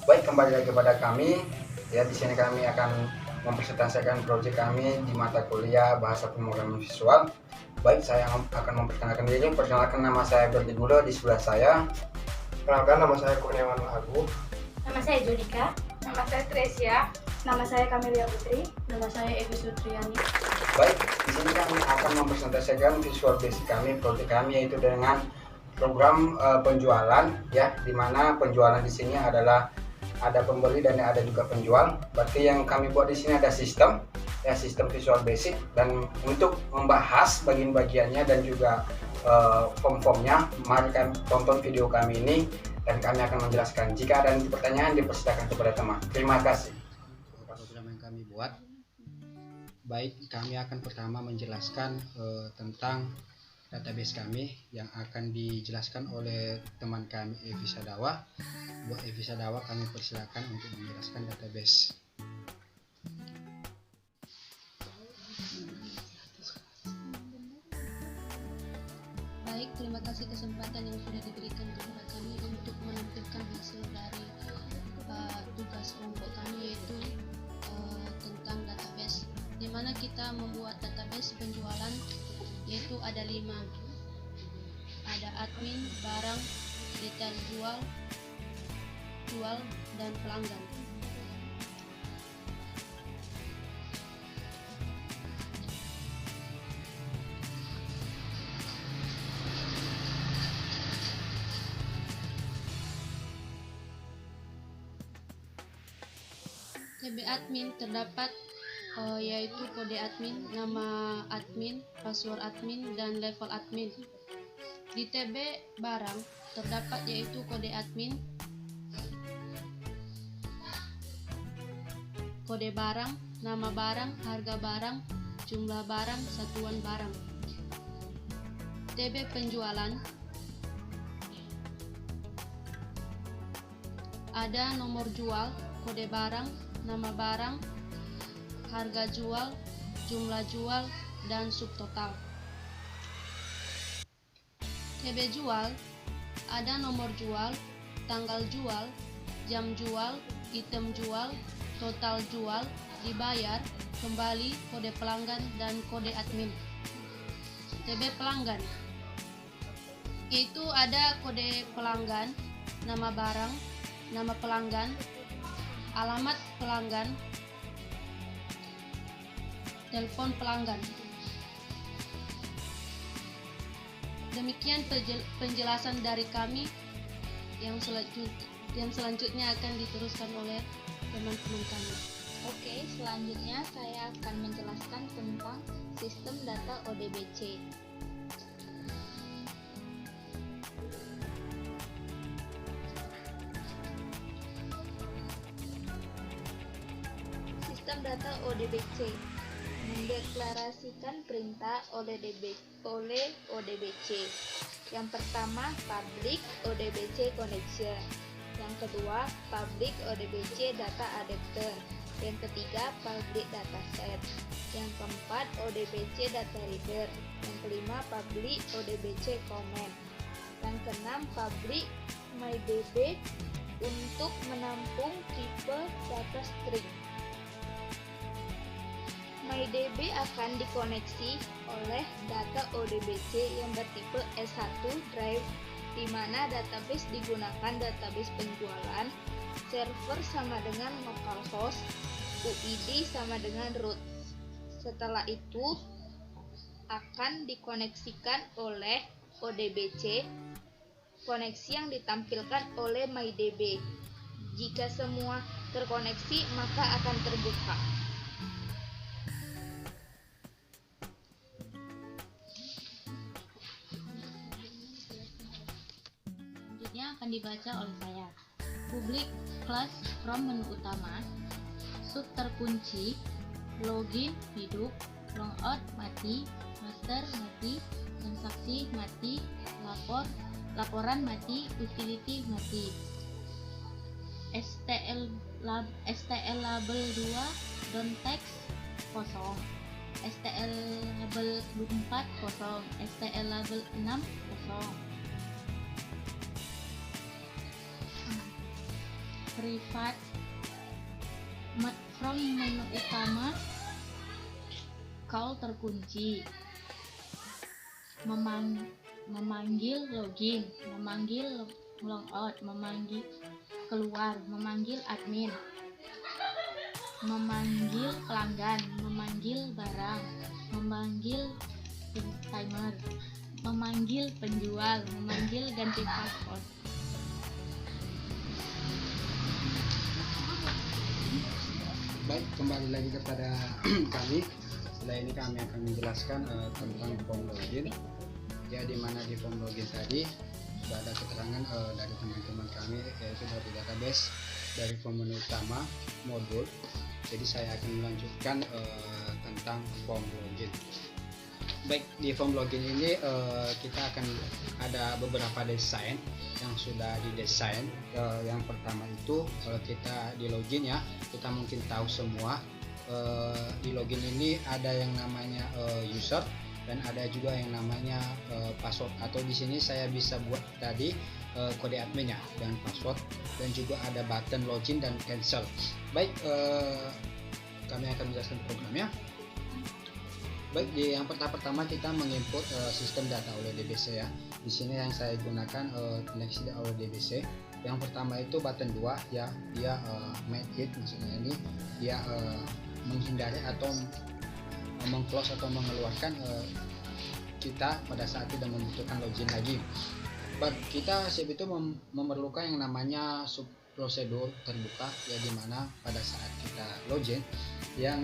Baik, kembali lagi kepada kami. Ya, di sini kami akan mempresentasikan proyek kami di mata kuliah Bahasa Pemrograman Visual. Baik, saya akan memperkenalkan diri. Perkenalkan, nama saya Berdi Gulo, di sebelah saya. Perkenalkan, nama saya Kurniawan Agung. Nama saya Judika. Nama saya Tresia. Nama saya Kamelia Putri. Nama saya Evi Sutriani. Baik, di sini kami akan mempresentasikan visual basic kami, proyek kami, yaitu dengan program penjualan, ya, dimana penjualan di sini adalah ada pembeli dan ada juga penjual. Berarti yang kami buat di sini ada sistem, ya, sistem visual basic. Dan untuk membahas bagian-bagiannya dan juga form-formnya, mari kalian tonton video kami ini dan kami akan menjelaskan. Jika ada pertanyaan, dipersilakan kepada teman. Terima kasih. Program yang kami buat, baik, kami akan pertama menjelaskan tentang database kami yang akan dijelaskan oleh teman kami Evi Sadawa. Buat Evi Sadawa, kami persilakan untuk menjelaskan database. Baik, terima kasih kesempatan yang sudah diberikan kepada kami untuk menampilkan hasil dari tugas kelompok kami, yaitu tentang database, di mana kita membuat database penjualan, yaitu ada 5. Ada admin, barang, detail jual, dan pelanggan. TB admin terdapat yaitu kode admin, nama admin, password admin, dan level admin. Di TB barang terdapat yaitu kode admin, kode barang, nama barang, harga barang, jumlah barang, satuan barang. TB penjualan ada nomor jual, kode barang, nama barang, harga jual, jumlah jual, dan subtotal. TB jual ada nomor jual, tanggal jual, jam jual, item jual, total jual, dibayar, kembali, kode pelanggan, dan kode admin. TB pelanggan yaitu ada kode pelanggan, nama barang, nama pelanggan, alamat pelanggan, telepon pelanggan. Demikian penjelasan dari kami, yang selanjutnya akan diteruskan oleh teman-teman kami. Oke, selanjutnya saya akan menjelaskan tentang sistem data ODBC. Sistem data ODBC mendeklarasikan perintah oleh ODBC. Yang pertama, public ODBC connection. Yang kedua, public ODBC data adapter. Yang ketiga, public dataset. Yang keempat, ODBC data reader. Yang kelima, public ODBC comment. Yang keenam, public MyDB untuk menampung tipe data string. MyDB akan dikoneksi oleh data ODBC yang bertipe S1 drive, di mana database digunakan database penjualan, server sama dengan localhost, UID sama dengan root. Setelah itu akan dikoneksikan oleh ODBC, koneksi yang ditampilkan oleh MyDB. Jika semua terkoneksi, maka akan terbuka. Akan dibaca oleh saya. Public class from menu utama, sub terkunci, login hidup, logout mati, master mati, transaksi mati, laporan mati, utility mati. STL label 2 don't text kosong, STL label 4 kosong, STL label 6 kosong. privat. From menu utama, call terkunci, memanggil login, memanggil logout, memanggil keluar, memanggil admin, memanggil pelanggan, memanggil barang, memanggil timer, memanggil penjual, memanggil ganti password. Baik, kembali lagi kepada kami. Setelah ini kami akan menjelaskan tentang form login. Ya, di mana di form login tadi sudah ada keterangan dari teman-teman kami, yaitu dari database, dari form menu utama, modul. Jadi saya akan melanjutkan tentang form login. Baik, di form login ini kita akan ada beberapa desain yang sudah didesain. Yang pertama itu kalau kita di login ya, kita mungkin tahu semua di login ini ada yang namanya user dan ada juga yang namanya password, atau di sini saya bisa buat tadi kode adminnya dan password, dan juga ada button login dan cancel. Baik, kami akan menjelaskan programnya. Baik, di yang pertama kita mengimport sistem data oleh DBC ya. Di sini yang saya gunakan koneksi oleh DBC. Yang pertama itu button 2 ya, dia make it, maksudnya ini dia menghindari atau meng-close atau mengeluarkan kita pada saat tidak membutuhkan login lagi. Baik, kita SIP itu memerlukan yang namanya prosedur terbuka ya, dimana pada saat kita login yang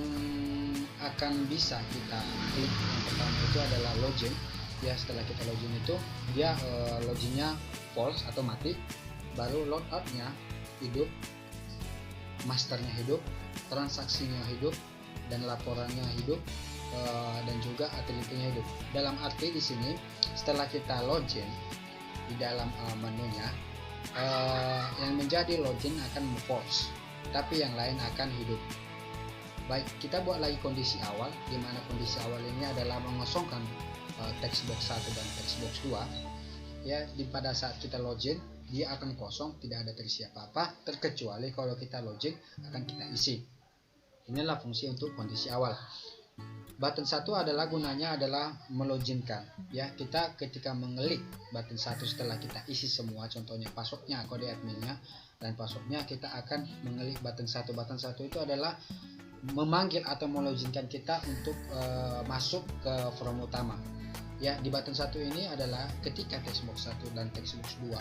akan bisa kita klik yang pertama itu adalah login ya. Setelah kita login itu dia loginnya false atau mati, baru logoutnya hidup, masternya hidup, transaksinya hidup, dan laporannya hidup, dan juga utility-nya hidup. Dalam arti di sini setelah kita login di dalam menunya, yang menjadi login akan false, tapi yang lain akan hidup. Baik, kita buat lagi kondisi awal, di mana kondisi awal ini adalah mengosongkan text box 1 dan text box 2 ya. Pada saat kita login dia akan kosong, tidak ada terisi apa-apa, terkecuali kalau kita login akan kita isi. Inilah fungsi untuk kondisi awal. Button 1 adalah gunanya adalah meloginkan ya. Kita ketika mengelik button 1 setelah kita isi semua, contohnya passwordnya, kode adminnya, dan passwordnya, kita akan mengelik button 1. Button 1 itu adalah memanggil atau meloginkan kita untuk masuk ke form utama ya. Di button 1 ini adalah ketika text box 1 dan text box 2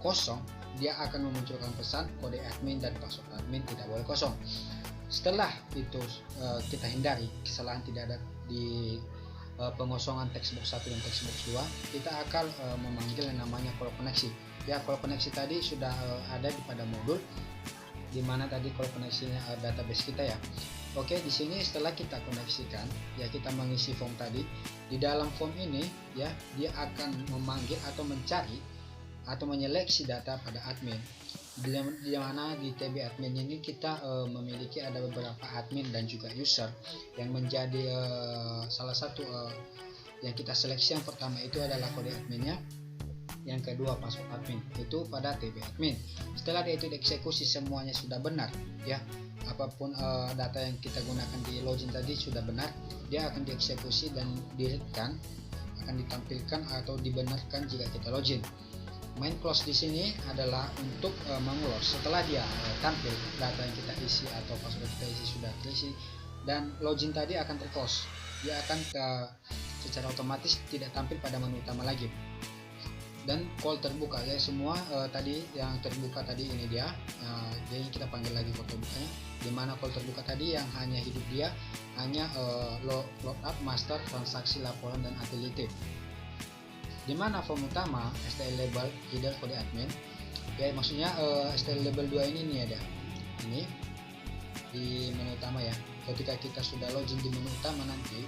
kosong, dia akan memunculkan pesan kode admin dan password admin tidak boleh kosong. Setelah itu kita hindari kesalahan tidak ada di pengosongan text box 1 dan text box 2, kita akan memanggil yang namanya call koneksi ya. Call koneksi tadi sudah ada di pada modul, di mana tadi call koneksinya database kita ya. Oke, di sini setelah kita koneksikan ya, kita mengisi form tadi. Di dalam form ini ya, dia akan memanggil atau mencari atau menyeleksi data pada admin, di mana di TB admin ini kita memiliki ada beberapa admin dan juga user yang menjadi salah satu yang kita seleksi. Yang pertama itu adalah kode adminnya, yang kedua password admin, itu pada TB admin. Setelah itu dieksekusi semuanya sudah benar ya, apapun data yang kita gunakan di login tadi sudah benar, dia akan dieksekusi dan direkan, akan ditampilkan atau dibenarkan jika kita login. Main close di sini adalah untuk meng-close setelah dia tampil data yang kita isi atau password kita isi sudah terisi, dan login tadi akan ter-close, dia akan secara otomatis tidak tampil pada menu utama lagi. Dan call terbuka ya, semua tadi yang terbuka tadi ini dia, jadi kita panggil lagi call terbukanya, dimana call terbuka tadi yang hanya hidup dia hanya logout, master, transaksi, laporan, dan utility. Dimana form utama STL label, header, kode admin ya, maksudnya STL label 2 ini ada ini di menu utama ya. Ketika kita sudah login di menu utama, nanti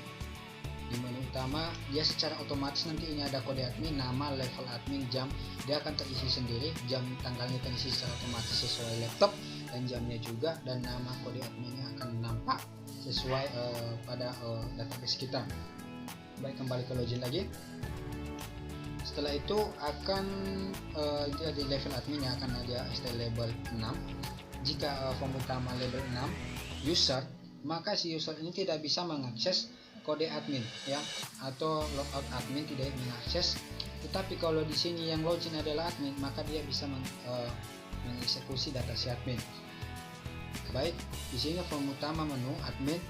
di menu utama dia secara otomatis nanti ini ada kode admin, nama, level admin, jam, dia akan terisi sendiri, jam tanggalnya terisi secara otomatis sesuai laptop dan jamnya juga, dan nama kode adminnya akan nampak sesuai pada database kita. Baik, kembali ke login lagi. Setelah itu akan di level adminnya akan ada STL label 6 jika form utama label 6 user, maka si user ini tidak bisa mengakses kode admin ya, atau logout admin tidak mengakses. Tetapi kalau di sini yang login adalah admin, maka dia bisa mengeksekusi data si admin. Baik, di sini form utama menu admin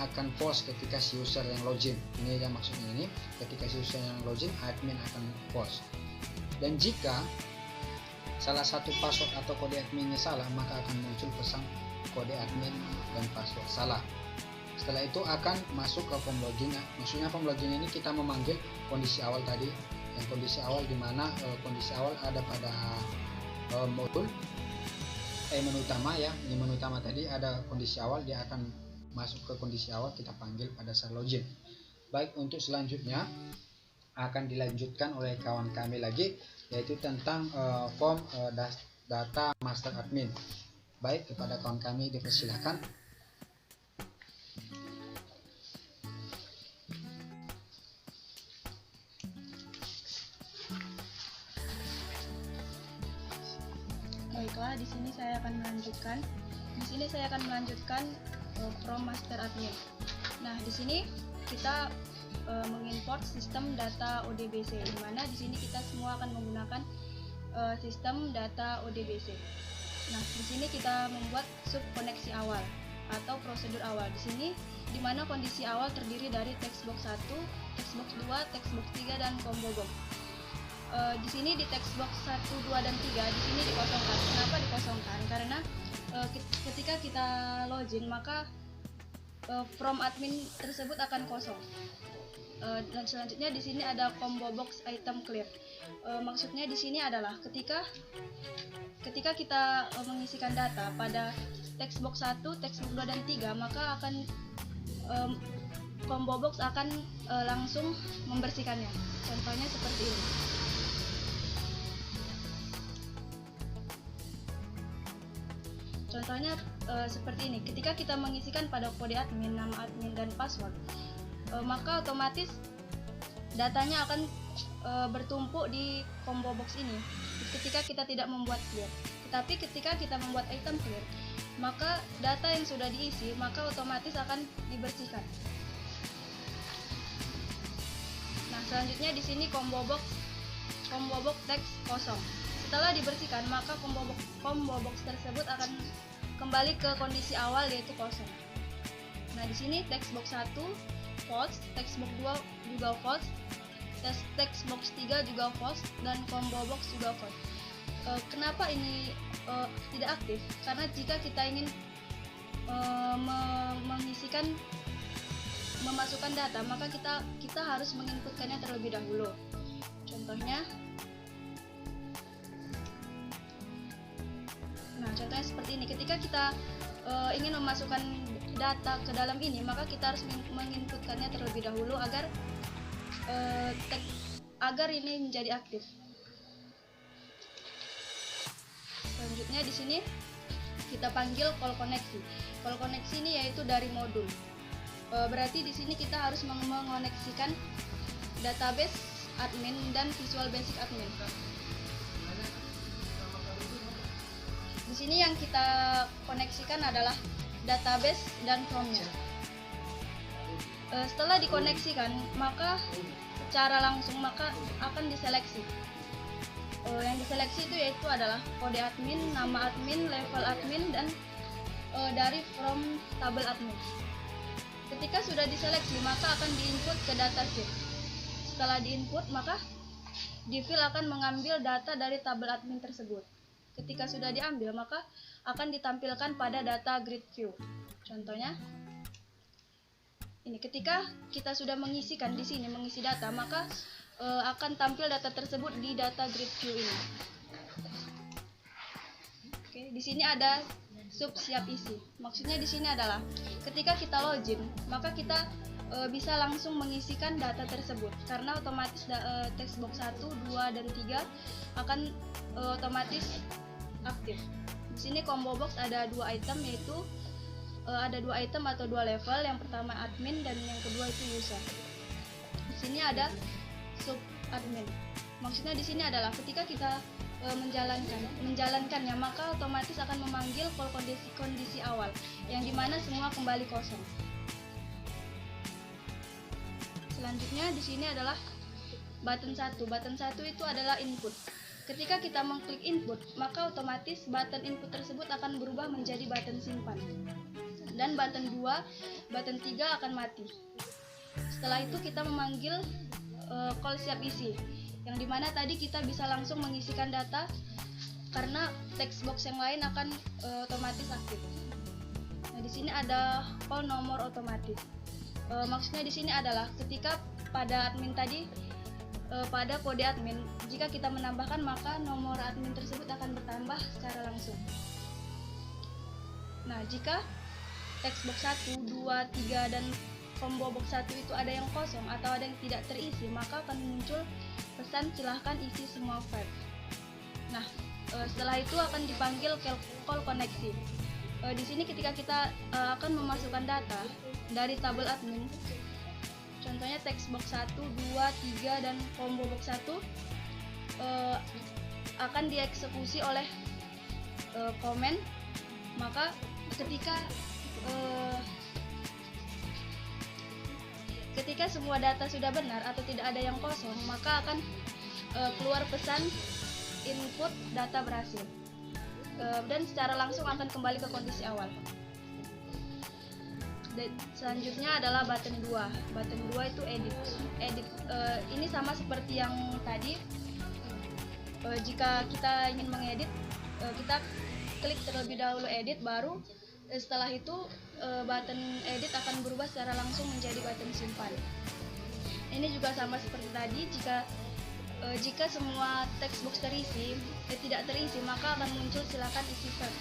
akan false ketika si user yang login. Ini yang maksudnya ini, ketika si user yang login, admin akan false. Dan jika salah satu password atau kode adminnya salah, maka akan muncul pesan kode admin dan password salah. Setelah itu akan masuk ke form loginnya. Maksudnya form login ini kita memanggil kondisi awal tadi, yang kondisi awal dimana kondisi awal ada pada modul menu utama ya. Di menu utama tadi ada kondisi awal, dia akan masuk ke kondisi awal, kita panggil pada saat login. Baik, untuk selanjutnya akan dilanjutkan oleh kawan kami lagi, yaitu tentang form data master admin. Baik, kepada kawan kami dipersilakan. Baiklah, di sini saya akan melanjutkan from master admin. Nah, di sini kita mengimport sistem data ODBC, di mana di sini kita semua akan menggunakan sistem data ODBC. Nah, di sini kita membuat sub koneksi awal atau prosedur awal. Di sini di mana kondisi awal terdiri dari textbox 1, textbox 2, textbox 3 dan combo box. Di sini di textbox 1, 2 dan 3 di sini dikosongkan. Kenapa dikosongkan? Karena ketika kita login maka from admin tersebut akan kosong. Dan selanjutnya di sini ada combo box item clear. Maksudnya di sini adalah ketika kita mengisikan data pada textbox 1, textbox 2 dan 3, maka akan combo box akan langsung membersihkannya. Contohnya seperti ini. Contohnya seperti ini, ketika kita mengisikan pada kode admin, nama admin dan password, maka otomatis datanya akan bertumpuk di combo box ini ketika kita tidak membuat clear. Tetapi ketika kita membuat item clear, maka data yang sudah diisi maka otomatis akan dibersihkan. Nah, selanjutnya di sini combo box teks kosong. Setelah dibersihkan, maka combo box tersebut akan kembali ke kondisi awal, yaitu kosong. Nah, di sini textbox 1 false, textbox 2 juga false, textbox 3 juga false, dan combo box juga false. Kenapa ini tidak aktif? Karena jika kita ingin memasukkan data, maka kita harus menginputkannya terlebih dahulu. Contohnya seperti ini. Ketika kita ingin memasukkan data ke dalam ini, maka kita harus menginputkannya terlebih dahulu agar ini menjadi aktif. Selanjutnya di sini kita panggil call koneksi. Call koneksi ini yaitu dari modul. Berarti di sini kita harus mengoneksikan database admin dan visual basic admin. Di sini yang kita koneksikan adalah database dan from-nya. Setelah dikoneksikan, maka secara langsung akan diseleksi. Yang diseleksi itu yaitu adalah kode admin, nama admin, level admin, dan dari from tabel admin. Ketika sudah diseleksi, maka akan diinput ke datasheet. Setelah diinput, maka Divil akan mengambil data dari tabel admin tersebut. Ketika sudah diambil, maka akan ditampilkan pada data grid view. Contohnya ini, ketika kita sudah mengisikan di sini, mengisi data, maka akan tampil data tersebut di data grid view ini. Oke, di sini ada sub siap isi. Maksudnya di sini adalah ketika kita login, maka kita bisa langsung mengisikan data tersebut karena otomatis textbox 1, 2 dan 3 akan otomatis aktif. Di sini combo box ada dua item, yaitu ada dua item atau dua level. Yang pertama admin dan yang kedua itu user. Di sini ada sub admin. Maksudnya di sini adalah ketika kita menjalankannya, maka otomatis akan memanggil call kondisi awal, yang dimana semua kembali kosong. Selanjutnya di sini adalah button 1. Button 1 itu adalah input. Ketika kita mengklik input, maka otomatis button input tersebut akan berubah menjadi button simpan. Dan button 2, button 3 akan mati. Setelah itu kita memanggil call siap isi, yang dimana tadi kita bisa langsung mengisikan data karena text box yang lain akan otomatis aktif. Nah, di sini ada call nomor otomatis. Maksudnya di sini adalah ketika pada admin tadi, pada kode admin, jika kita menambahkan maka nomor admin tersebut akan bertambah secara langsung. Nah, jika text box 1, 2, 3 dan combo box 1 itu ada yang kosong atau ada yang tidak terisi, maka akan muncul pesan silahkan isi semua file. Nah, setelah itu akan dipanggil call koneksi. Di sini ketika kita akan memasukkan data dari tabel admin, contohnya text box 1, 2, 3 dan combo box 1 akan dieksekusi oleh komen. Maka ketika semua data sudah benar atau tidak ada yang kosong, maka akan keluar pesan input data berhasil, dan secara langsung akan kembali ke kondisi awal. Selanjutnya adalah button 2. Button 2 itu edit. Ini sama seperti yang tadi. Jika kita ingin mengedit, kita klik terlebih dahulu edit, baru setelah itu button edit akan berubah secara langsung menjadi button simpan. Ini juga sama seperti tadi. Jika semua text box terisi, tidak terisi, maka akan muncul silakan isi file.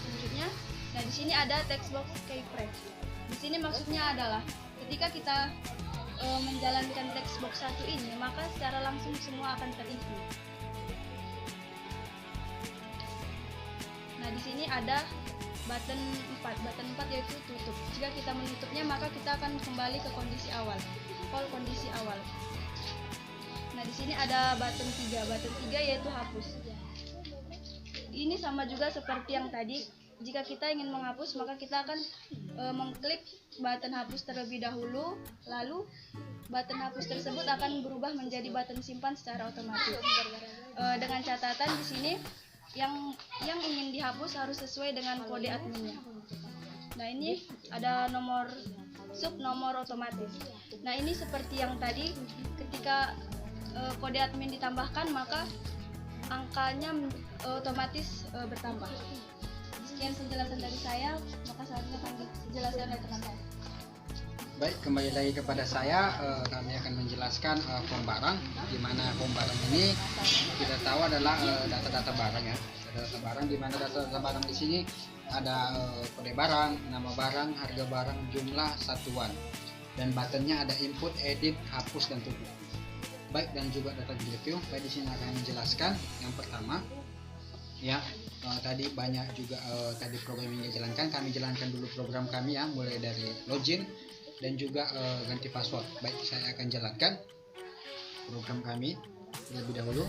Selanjutnya, nah di sini ada text box keyframe. Di sini maksudnya adalah ketika kita menjalankan text box 1 ini, maka secara langsung semua akan terisi. Nah, di sini ada button 4. Button 4 yaitu tutup. Jika kita menutupnya, maka kita akan kembali ke kondisi awal, call kondisi awal. Nah, di sini ada button 3. Button 3 yaitu hapus. Ini sama juga seperti yang tadi. Jika kita ingin menghapus, maka kita akan mengklik button hapus terlebih dahulu, lalu button hapus tersebut akan berubah menjadi button simpan secara otomatis. Dengan catatan di sini yang ingin dihapus harus sesuai dengan kode adminnya. Nah, ini ada nomor otomatis. Nah, ini seperti yang tadi, ketika kode admin ditambahkan, maka angkanya otomatis bertambah. Sekian penjelasan dari saya, maka selanjutnya akan dijelaskan oleh teman saya. Baik, kembali lagi kepada saya. Kami akan menjelaskan form barang, di mana form barang ini kita tahu adalah data-data barang ya. Data barang, di mana data-data barang di sini ada kode barang, nama barang, harga barang, jumlah satuan, dan buttonnya ada input, edit, hapus dan tutup. Baik, dan juga data review. Baik, di sini akan menjelaskan yang pertama ya. Tadi banyak juga tadi program yang dijalankan. Kami jalankan dulu program kami ya, mulai dari login dan juga ganti password. Baik, saya akan jalankan program kami terlebih dahulu.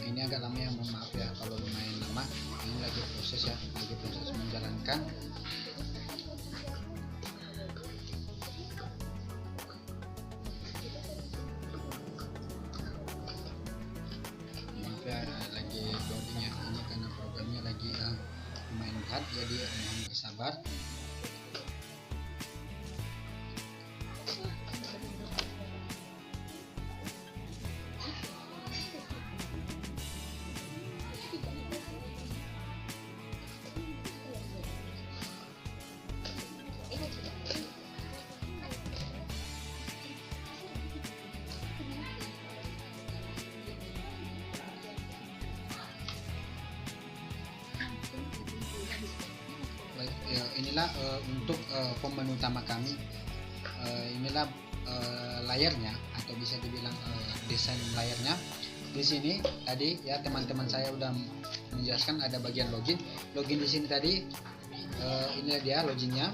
Ini agak lama ya, mohon maaf ya kalau lumayan lama. Ini lagi proses ya, lagi proses menjalankan. Lagi loading ya, ini karena programnya lagi lumayan berat, jadi mohon bersabar. Inilah untuk form menu utama kami. Inilah layarnya, atau bisa dibilang desain layarnya. Di sini tadi ya teman-teman saya udah menjelaskan ada bagian login. Login di sini tadi Inilah dia loginnya.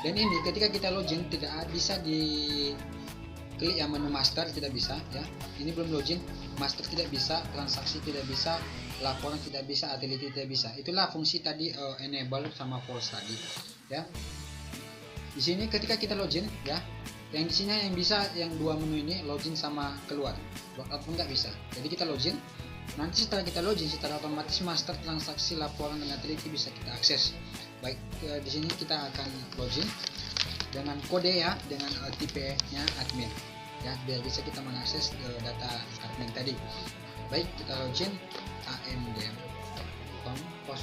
Dan ini ketika kita login tidak bisa di klik yang menu master, tidak bisa ya. Ini belum login, master tidak bisa, transaksi tidak bisa, laporan tidak bisa, utility tidak bisa. Itulah fungsi tadi enable sama false tadi ya. Di sini ketika kita login ya, yang di sini yang bisa yang dua menu ini, login sama keluar. Logout pun nggak bisa. Jadi kita login. Nanti setelah kita login, secara otomatis master, transaksi, laporan dan utility bisa kita akses. Baik, di sini kita akan login dengan kode ya, dengan tipe-nya admin ya, biar bisa kita mengakses data admin tadi. Baik, kita login amdem.com 004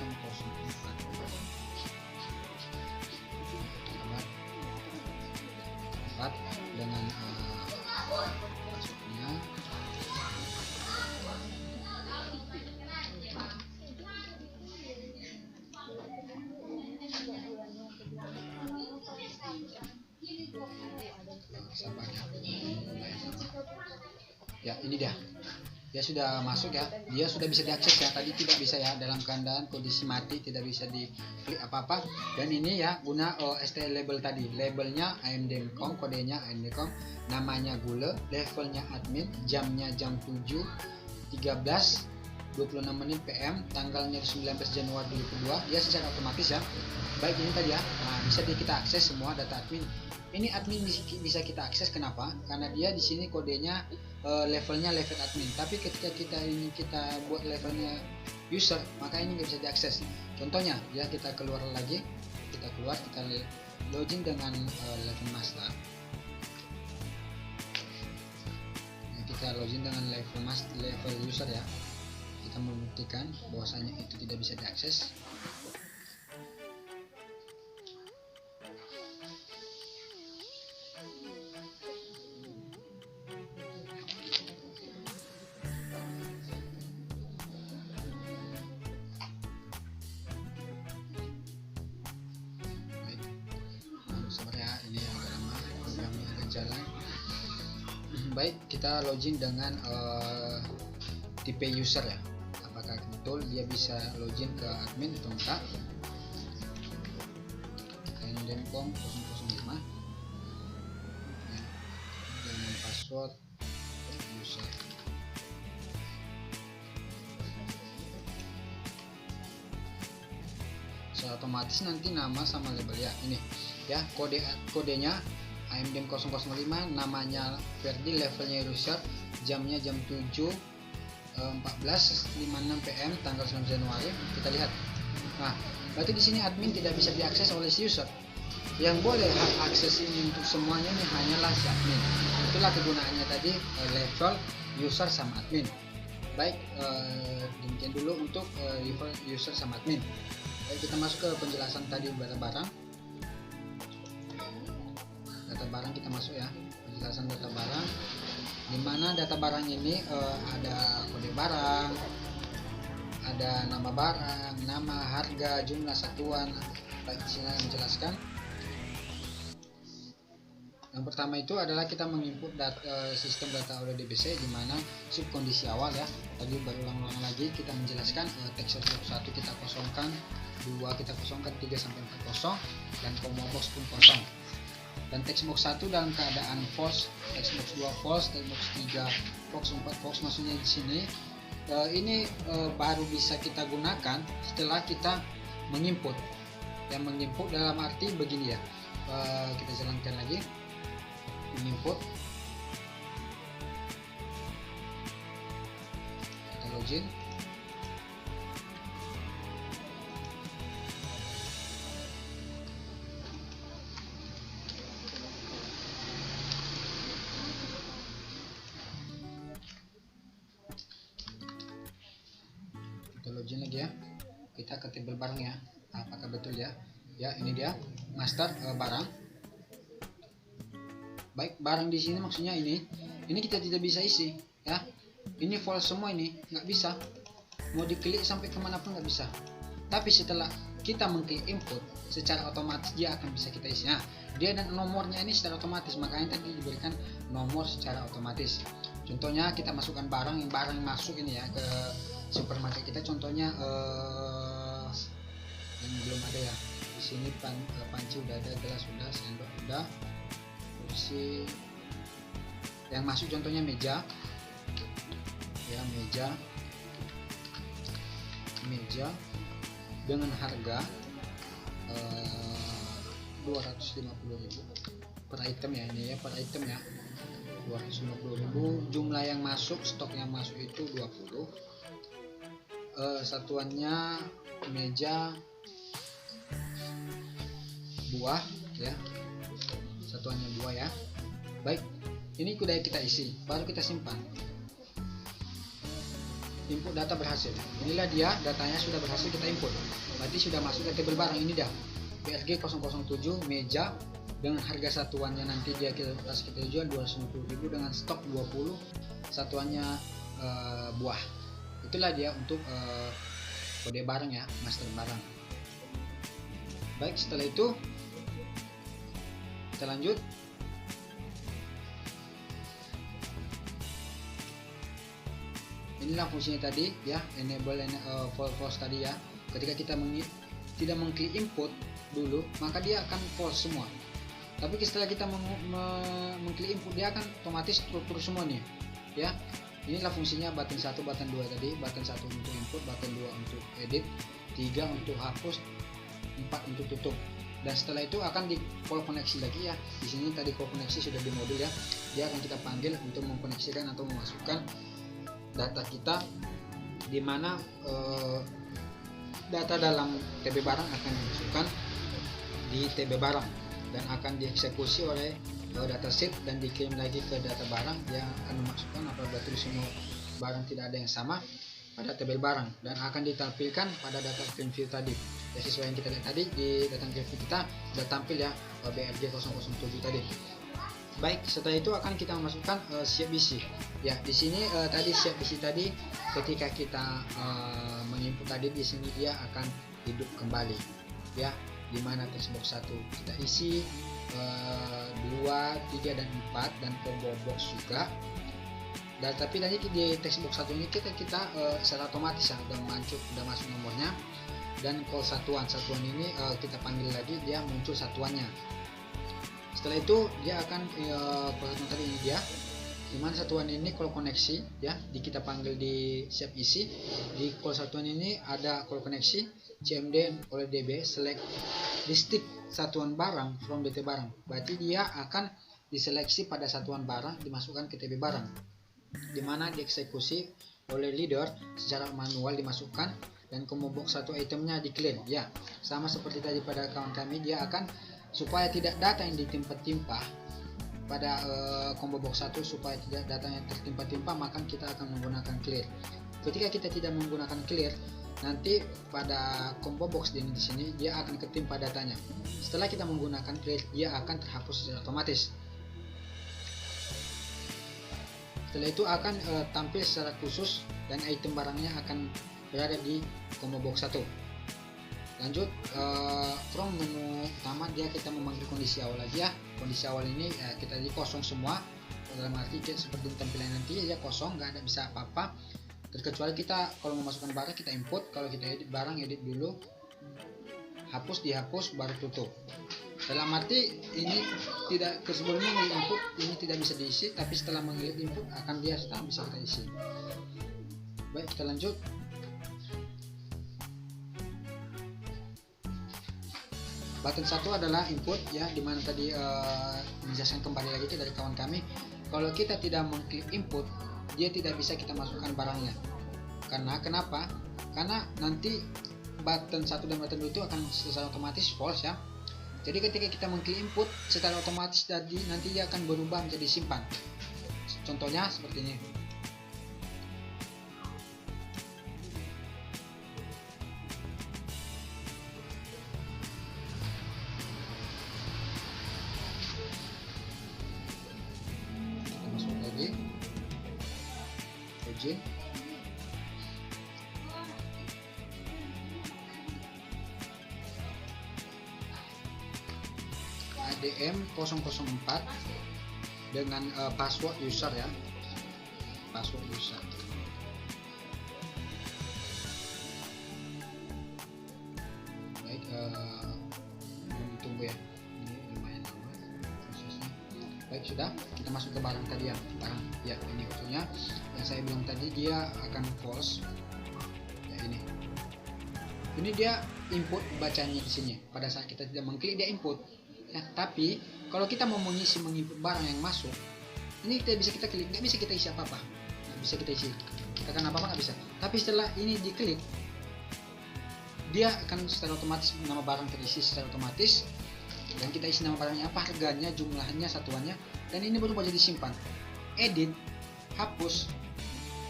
dengan passwordnya. Ya, ini dia sudah masuk ya, dia sudah bisa diakses ya. Tadi tidak bisa ya, dalam keadaan kondisi mati tidak bisa diklik apa-apa. Dan ini ya guna STL label tadi, labelnya amdem.com, kodenya amdem.com, namanya Gule, levelnya admin, jamnya jam 7.13.26 PM, tanggalnya 19 Januari 2022 ya, secara otomatis ya. Baik, ini tadi ya, nah, bisa kita akses semua data admin. Ini admin bisa kita akses, kenapa? Karena dia di sini kodenya levelnya level admin. Tapi ketika kita buat levelnya user, maka ini nggak bisa diakses. Contohnya ya, kita keluar lagi, kita login dengan level master. Nah, kita login dengan level user ya. Kita membuktikan bahwasanya itu tidak bisa diakses. Baik, kita login dengan tipe user ya. Apakah betul dia bisa login ke admin atau enggak? amdem.com 005 ya, dengan password user. Secara otomatis nanti nama sama label ya. Ini ya, kodenya amdem 005, namanya Ferdi, levelnya user, jamnya jam 7.14.56 PM, tanggal 9 Januari. Kita lihat. Nah, berarti di sini admin tidak bisa diakses oleh si user. Yang boleh hak akses ini untuk semuanya ini hanyalah si admin. Itulah kegunaannya tadi, level user sama admin. Baik, demikian dulu untuk user sama admin. Baik, kita masuk ke penjelasan tadi barang-barang. Data barang kita masuk ya, penjelasan data barang, dimana data barang ini ada kode barang, ada nama barang, nama, harga, jumlah satuan. Baik, di sini menjelaskan. Yang pertama itu adalah kita menginput sistem data ODBC, di mana subkondisi awal ya. Tadi berulang-ulang lagi kita menjelaskan text box 1 kita kosongkan, 2 kita kosongkan, 3 sampai 4 kosong, dan comma box pun kosong. Dan text box 1 dalam keadaan false, text box 2 false, text box 3 false, 4 false. Maksudnya di sini ini baru bisa kita gunakan setelah kita menginput. Yang menginput dalam arti begini ya, kita jalankan lagi, menginput, kita login. Login lagi ya, kita ke tabel barang ya, apakah betul ya. Ya, ini dia master barang. Baik, barang di sini maksudnya ini kita tidak bisa isi ya, ini false semua, ini nggak bisa, mau diklik sampai kemana pun nggak bisa. Tapi setelah kita mengklik input, secara otomatis dia akan bisa kita isi. Nah, dia dan nomornya ini secara otomatis, makanya tadi diberikan nomor secara otomatis. Contohnya kita masukkan barang yang masuk ini ya ke supermarket kita, contohnya yang belum ada ya, di sini panci udah ada, gelas udah, sendok udah, kursi yang masuk contohnya meja ya, meja dengan harga 250.000 per item ya, ini ya per item ya, 250.000. Jumlah yang masuk, stok yang masuk itu 20. Satuannya meja buah ya, satuannya buah ya. Baik, ini sudah kita isi, baru kita simpan. Input data berhasil, inilah dia datanya sudah berhasil kita input, berarti sudah masuk ke tabel barang. Ini dah BRG 007 meja dengan harga satuannya nanti dia kita jual 250.000 dengan stok 20, satuannya buah. Itulah dia untuk kode barang ya, master barang. Baik, setelah itu kita lanjut. Inilah fungsinya tadi ya, enable false tadi ya. Ketika kita tidak mengklik input dulu, maka dia akan false semua. Tapi setelah kita mengklik input, dia akan otomatis struktur semua nih ya. Inilah fungsinya button 1, button 2 tadi. Button 1 untuk input, button 2 untuk edit, 3 untuk hapus, 4 untuk tutup. Dan setelah itu akan di call koneksi lagi ya. Di sini tadi call koneksi sudah di modul ya. Dia akan kita panggil untuk mengkoneksikan atau memasukkan data kita, di mana data dalam TB barang akan dimasukkan di TB barang dan akan dieksekusi oleh dataset dan dikirim lagi ke data barang. Dia akan memasukkan apabila semua barang tidak ada yang sama pada tabel barang dan akan ditampilkan pada data print view tadi ya, sesuai yang kita lihat tadi di data print view kita sudah tampil ya, BRG 007 tadi. Baik, setelah itu akan kita memasukkan siap isi ya. Di sini tadi siap isi tadi, ketika kita menginput tadi, di sini dia akan hidup kembali ya, dimana text box 1 kita isi, 2, 3 dan 4 dan combo box juga. Dan tapi tadi di text box 1 ini kita secara otomatis ya, udah masuk nomornya, dan call satuan ini kita panggil lagi, dia muncul satuannya. Setelah itu dia akan peraturan tadi ini dia, dimana satuan ini call koneksi ya, kita panggil di siap isi. Di call satuan ini ada call koneksi CMD oleh DB select district satuan barang from DT barang, berarti dia akan diseleksi pada satuan barang, dimasukkan ke TB barang, dimana dieksekusi oleh leader secara manual dimasukkan, dan combo box 1 itemnya di clear ya, sama seperti tadi pada kawan kami. Dia akan, supaya tidak data yang ditimpa-timpa pada combo box 1, supaya tidak datanya tertimpa-timpa, maka kita akan menggunakan clear. Ketika kita tidak menggunakan clear, nanti pada combo box di sini dia akan ketimpa datanya. Setelah kita menggunakan clear, dia akan terhapus secara otomatis. Setelah itu akan tampil secara khusus dan item barangnya akan berada di combo box 1. Lanjut, from menu utama dia kita memanggil kondisi awal lagi ya. Kondisi awal ini kita di kosong semua, dalam arti seperti tampilan nanti ya kosong, nggak ada bisa apa-apa, terkecuali kita kalau memasukkan barang kita input, kalau kita edit barang edit dulu, hapus dihapus baru tutup. Dalam arti ini tidak, sebelumnya input ini tidak bisa diisi, tapi setelah mengilik input akan dia setelah bisa kita isi. Baik, kita lanjut. Button 1 adalah input ya, dimana tadi menjelaskan kembali lagi dari kawan kami, kalau kita tidak mengklik input, dia tidak bisa kita masukkan barangnya. Karena kenapa? Karena nanti button 1 dan button 2 itu akan secara otomatis false ya. Jadi ketika kita mengklik input, secara otomatis tadi nanti dia akan berubah menjadi simpan. Contohnya seperti ini. Kita masuk lagi. Login. ADM 004 dengan password user ya, password user. Baik, Baik, sudah, kita masuk ke barang tadi ya. Barang ya, ini contohnya yang saya bilang tadi, dia akan false ya. Ini dia input bacanya di sini. Pada saat kita tidak mengklik, dia input ya. Tapi kalau kita mau menginput barang yang masuk, ini tidak bisa kita klik, nggak bisa kita isi apa-apa, nggak bisa kita isi, kita kan apa-apa nggak bisa. Tapi setelah ini diklik, dia akan secara otomatis nama barang terisi secara otomatis, dan kita isi nama barangnya apa, harganya, jumlahnya, satuannya, dan ini berubah jadi simpan. Edit, hapus,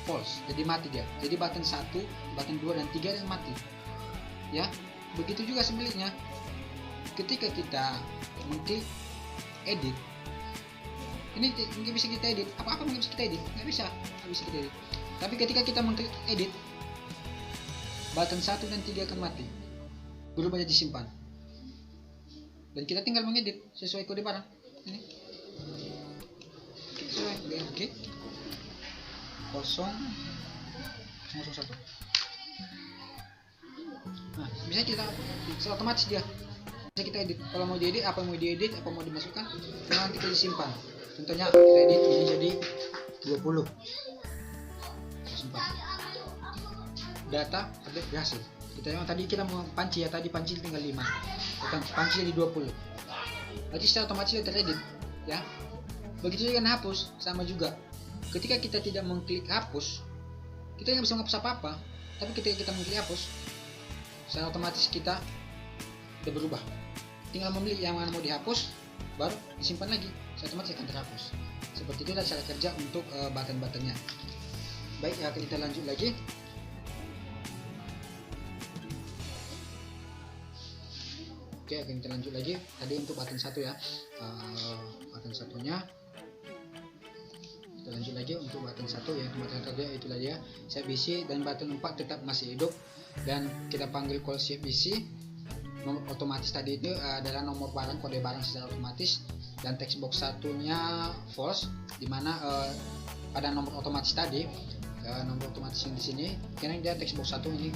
false, jadi mati dia. Jadi button 1, button 2 dan 3 yang mati ya. Begitu juga sebaliknya, ketika kita mengklik edit, ini nggak bisa kita edit, apa-apa nggak bisa kita edit, nggak bisa kita edit. Tapi ketika kita mengklik edit, button 1 dan 3 akan mati, berubah jadi simpan, dan kita tinggal mengedit sesuai kode barang ini. Sesuai BLG 001. Nah, bisa kita otomatis dia bisa kita edit. Kalau mau diedit, apa mau diedit, apa mau dimasukkan, nanti kita simpan. Contohnya kita edit ini jadi 20. Simpan. Data update berhasil. Kita yang tadi kita mau panci ya, tadi panci tinggal 5. Kita panci jadi 20. Berarti secara otomatis dia teredit ya. Begitu juga dengan hapus, sama juga. Ketika kita tidak mengklik hapus, kita nggak bisa menghapus apa-apa. Tapi ketika kita mengklik hapus, secara otomatis kita udah berubah. Tinggal memilih yang mana mau dihapus, baru disimpan lagi, secara otomatis akan terhapus. Seperti itu adalah cara kerja untuk button-buttonnya. Baik, ya, kita lanjut lagi. Oke, kita lanjut lagi. Tadi untuk button 1 ya, button satunya. Kita lanjut lagi untuk button 1 ya, button tadi itulah dia save isi, dan button 4 tetap masih hidup, dan kita panggil call save isi. Nomor otomatis tadi itu adalah nomor barang, kode barang secara otomatis, dan text box satunya false, dimana pada nomor otomatis tadi, nomor otomatis yang di sini, karena dia text box 1 ini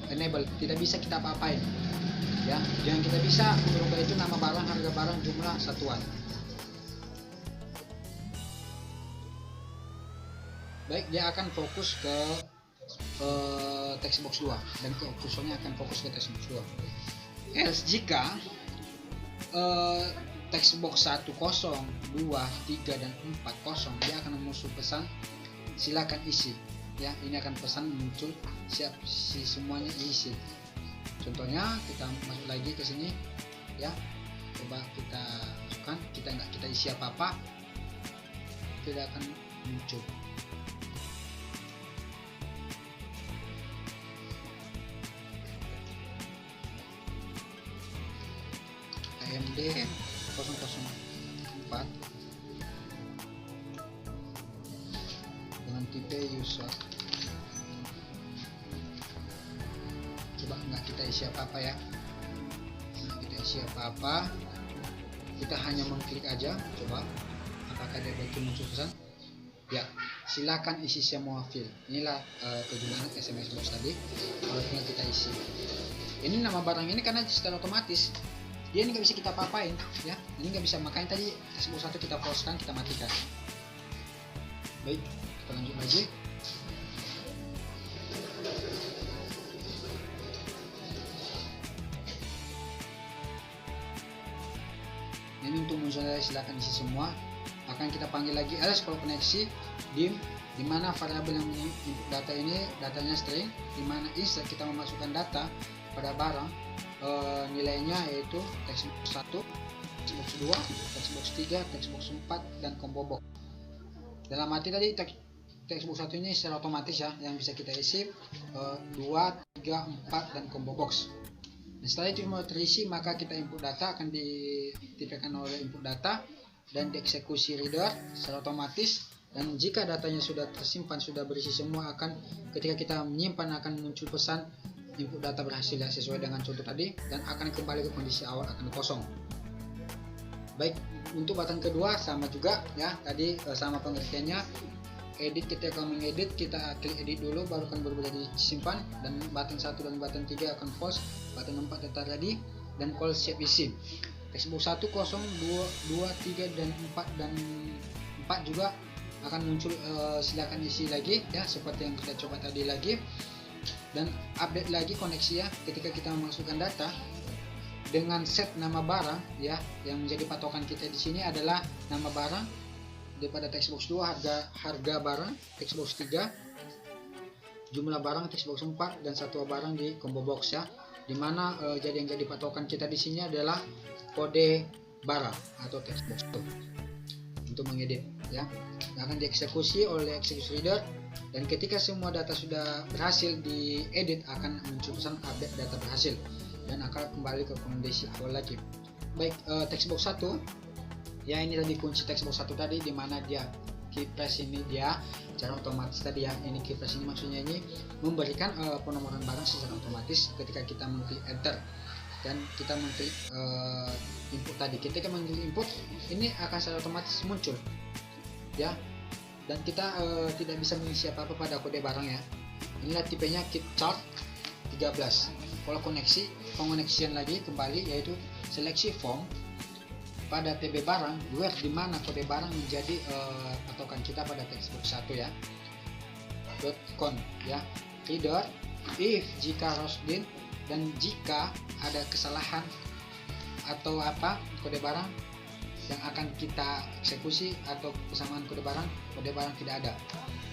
enable, tidak bisa kita apa-apain ya. Yang kita bisa berubah itu nama barang, harga barang, jumlah, satuan. Baik, dia akan fokus ke text box 2, dan kursornya akan fokus ke text box 2. Else jika text box 1 kosong, 2, 3 dan 4 kosong, dia akan muncul pesan silakan isi ya. Ini akan pesan muncul siap si semuanya diisi. Contohnya kita masuk lagi ke sini ya, coba kita masukkan, kita isi apa-apa, tidak akan muncul. AMD 004 dengan tipe user. Coba nggak kita isi apa-apa ya, kita isi apa-apa, kita hanya mengklik aja. Coba apakah dia muncul pesan ya, silakan isi semua field. Inilah kegunaan SMS box tadi. Kalau tinggal kita isi ini nama barang ini, karena secara otomatis dia ini nggak bisa kita apa-apain ya, ini nggak bisa, makanya tadi text box 1 kita pause-kan, kita matikan. Baik, kita lanjut lagi. Ini untuk munculnya silakan isi semua, akan kita panggil lagi else kalau koneksi dim, dimana variabel yang input data ini datanya string, dimana insert kita memasukkan data pada barang, nilainya yaitu text box 1, text box 2, text box 3, text box 4 dan combo box. Dalam arti tadi text box 1 ini secara otomatis ya, yang bisa kita isi 2, 3, 4 dan combo box. Dan setelah itu mau terisi, maka kita input data akan ditipikan oleh input data dan dieksekusi reader secara otomatis. Dan jika datanya sudah tersimpan, sudah berisi semua, akan ketika kita menyimpan akan muncul pesan input data berhasil ya, sesuai dengan contoh tadi, dan akan kembali ke kondisi awal, akan kosong. Baik, untuk button kedua sama juga ya, tadi sama pengertiannya. Edit, kita akan mengedit, kita klik edit dulu, baru akan berubah jadi simpan, dan button 1 dan button 3 akan false, button 4 tetap ready, dan call save isi. textbox 1, 0, 2, 3 dan 4 juga akan muncul. Silakan isi lagi ya, seperti yang kita coba tadi lagi, dan update lagi koneksi ya. Ketika kita memasukkan data dengan set nama barang ya, yang menjadi patokan kita di sini adalah nama barang daripada textbox 2, harga barang textbox 3, jumlah barang textbox 4, dan satuan barang di combo box ya. Dimana yang jadi patokan kita di sini adalah kode barang atau textbox untuk mengedit ya. Akan dieksekusi oleh execution reader, dan ketika semua data sudah berhasil diedit akan muncul pesan update data berhasil dan akan kembali ke kondisi awal lagi. Baik, textbox 1 ya, ini tadi kunci textbox 1 tadi, dimana dia keypress ini dia secara otomatis tadi ya. Ini keypress ini maksudnya ini memberikan penomoran barang secara otomatis ketika kita mengklik enter dan kita mengklik input tadi. Ketika mengklik input ini akan secara otomatis muncul ya, dan kita tidak bisa mengisi apa-apa pada kode barang ya. Inilah tipenya keep chart 13. Kalau pengoneksian lagi kembali, yaitu seleksi form pada TB barang where, di mana kode barang menjadi patokan kita pada textbox 1 ya. .con ya, reader if jika Rosdin, dan jika ada kesalahan atau apa kode barang yang akan kita eksekusi atau kesamaan kode barang tidak ada.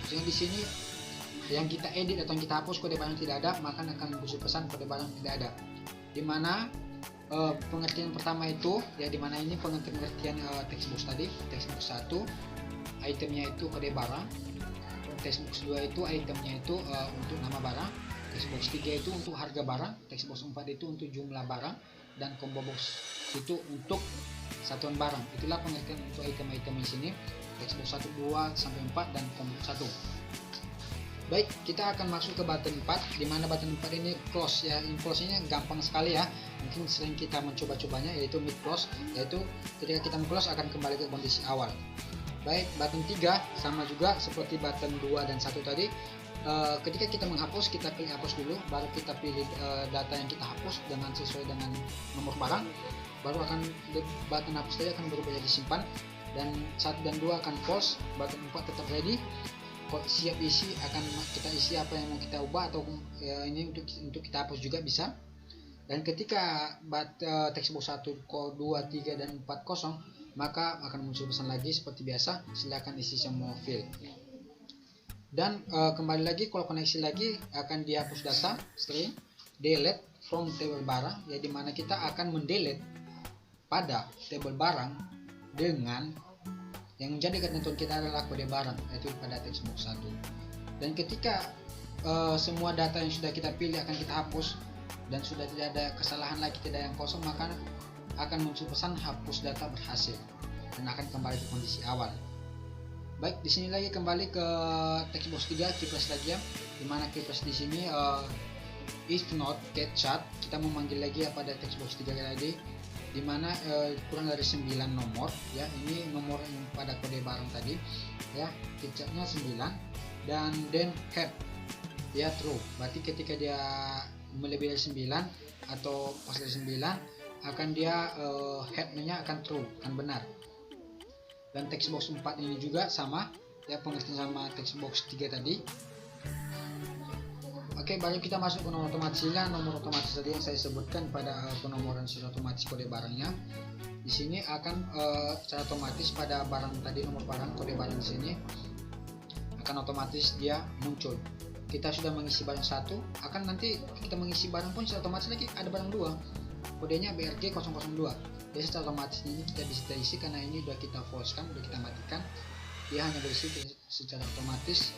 Jadi di sini yang kita edit atau yang kita hapus kode barang tidak ada, maka akan muncul pesan kode barang tidak ada. Dimana pengertian pertama itu ya, dimana ini pengertian textbox tadi, textbox 1 itemnya itu kode barang, textbox 2 itu itemnya itu untuk nama barang, textbox 3 itu untuk harga barang, textbox 4 itu untuk jumlah barang, dan combo box itu untuk satuan barang. Itulah pengertian untuk item-item di sini, textbox 1, 2 sampai 4 dan combo 1. Baik, kita akan masuk ke button 4, dimana button 4 ini close ya. Close nya gampang sekali ya, mungkin sering kita mencoba-cobanya, yaitu mid close, yaitu ketika kita close akan kembali ke kondisi awal. Baik, button 3 sama juga seperti button 2 dan 1 tadi. Ketika kita menghapus, kita pilih hapus dulu, baru kita pilih data yang kita hapus dengan sesuai dengan nomor barang, baru akan button hapus tadi akan berubah jadi simpan, dan 1 dan 2 akan false, button 4 tetap ready, siap isi, akan kita isi apa yang mau kita ubah, atau ini untuk kita hapus juga bisa. Dan ketika textbox 1, 2, 3 dan 4 kosong, maka akan muncul pesan lagi seperti biasa, silakan isi semua field. Dan kembali lagi, kalau koneksi lagi akan dihapus data string delete from table barang ya, dimana kita akan mendelete pada table barang dengan yang menjadi ketentuan kita adalah kode barang, yaitu pada textbox 1. Dan ketika semua data yang sudah kita pilih akan kita hapus dan sudah tidak ada kesalahan lagi, tidak yang kosong, maka akan muncul pesan hapus data berhasil dan akan kembali ke kondisi awal. Baik, di sini lagi kembali ke textbox 3, keypress lagi ya, dimana keypress di sini if not get chart, kita memanggil lagi ya pada textbox 3 tadi, dimana kurang dari 9 nomor ya. Ini nomor yang pada kode barang tadi ya, captcha-nya 9, dan then head ya true, berarti ketika dia melebihi dari 9 atau pas dari 9 akan dia head-nya akan true, akan benar. Dan textbox 4 ini juga sama ya, pengertian sama textbox 3 tadi. Oke, baru kita masuk ke nomor otomatis. Nomor otomatis tadi yang saya sebutkan pada penomoran secara otomatis kode barangnya. Di sini akan secara otomatis pada barang tadi, nomor barang kode barang di sini akan otomatis dia muncul. Kita sudah mengisi barang 1, akan nanti kita mengisi barang pun secara otomatis lagi ada barang 2, kodenya BRG 002. Jadi secara otomatis ini kita bisa isi karena ini sudah kita false kan, sudah kita matikan. Dia hanya berisi secara otomatis.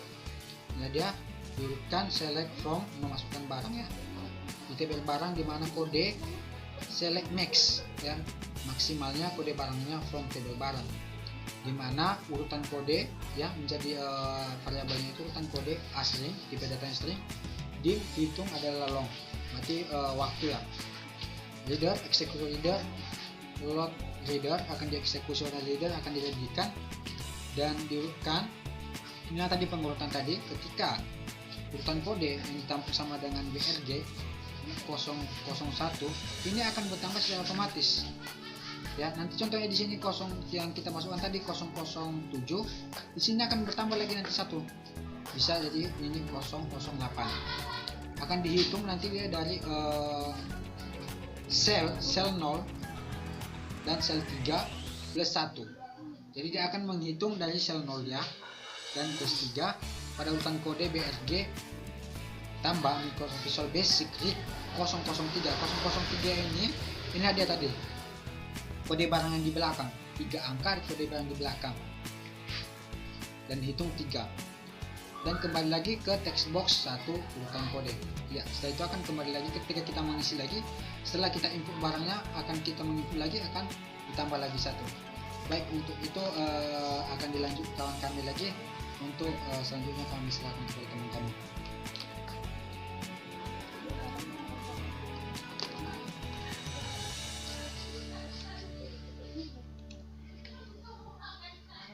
Nah, dia diurutkan select from, memasukkan barang ya di table barang, dimana kode select max ya, maksimalnya kode barangnya from table barang, dimana urutan kode ya menjadi variabelnya itu urutan kode asli, tipe data yang string, dihitung adalah long, berarti waktu ya. Reader, execute reader, load reader akan dieksekusi oleh reader, akan dijadikan dan diurutkan. Inilah tadi pengurutan tadi, ketika urutan kode yang ditampung sama dengan BRG 001 ini akan bertambah secara otomatis Ya, nanti contohnya di sini yang kita masukkan tadi 007, di sini akan bertambah lagi nanti 1. Bisa jadi ini 008. Akan dihitung nanti dia dari sel 0 dan sel 3 plus 1. Jadi dia akan menghitung dari sel 0 ya dan plus 3 pada urutan kode BRG tambah Microsoft Visual Basic RIG 003. 003 ini dia tadi kode barang yang di belakang, 3 angka kode barang di belakang, dan hitung 3, dan kembali lagi ke text box 1 urutan kode. Ya, setelah itu akan kembali lagi ketika kita mengisi lagi, setelah kita input barangnya akan kita menginput lagi, akan ditambah lagi 1. Baik, untuk itu akan dilanjut kawan kami lagi. Untuk selanjutnya kami serahkan kepada teman kami.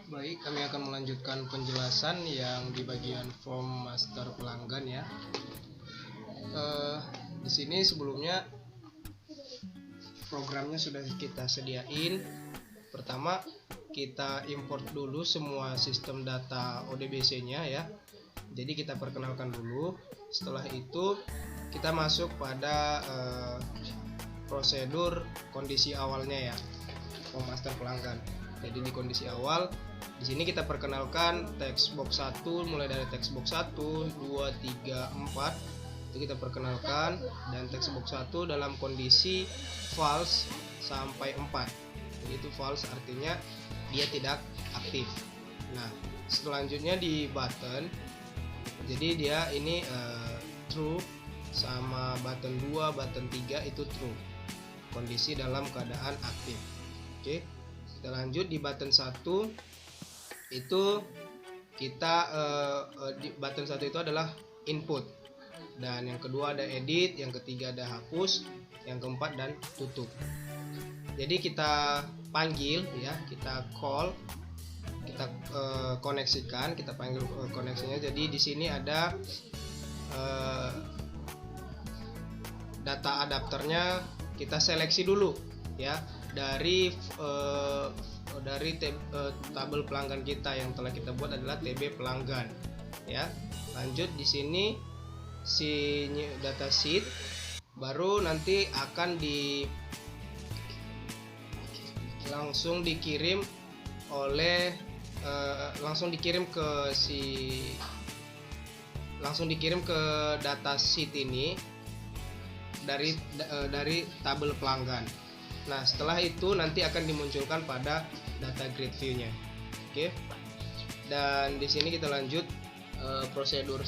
Baik, kami akan melanjutkan penjelasan yang di bagian form master pelanggan ya. Di sini sebelumnya programnya sudah kita sediain. Pertama, kita import dulu semua sistem data ODBC-nya ya. Jadi kita perkenalkan dulu. Setelah itu kita masuk pada prosedur kondisi awalnya ya, form master pelanggan. Jadi di kondisi awal di sini kita perkenalkan text box 1, mulai dari text box 1, 2, 3, 4 itu kita perkenalkan, dan text box 1 dalam kondisi false sampai 4. Jadi itu false artinya dia tidak aktif. Nah, selanjutnya di button, jadi dia ini true, sama button 2, button 3 itu true, kondisi dalam keadaan aktif. Oke, kita lanjut di button 1 itu kita di button 1 itu adalah input, dan yang kedua ada edit, yang ketiga ada hapus, yang keempat dan tutup. Jadi kita panggil ya, kita call, kita koneksikan, kita panggil koneksinya. Jadi di sini ada data adapternya, kita seleksi dulu ya dari tabel pelanggan kita yang telah kita buat adalah TB pelanggan ya. Lanjut di sini si data sheet baru nanti akan langsung dikirim ke data sheet ini dari tabel pelanggan. Nah, setelah itu nanti akan dimunculkan pada data grid view-nya. Oke. Dan di sini kita lanjut prosedur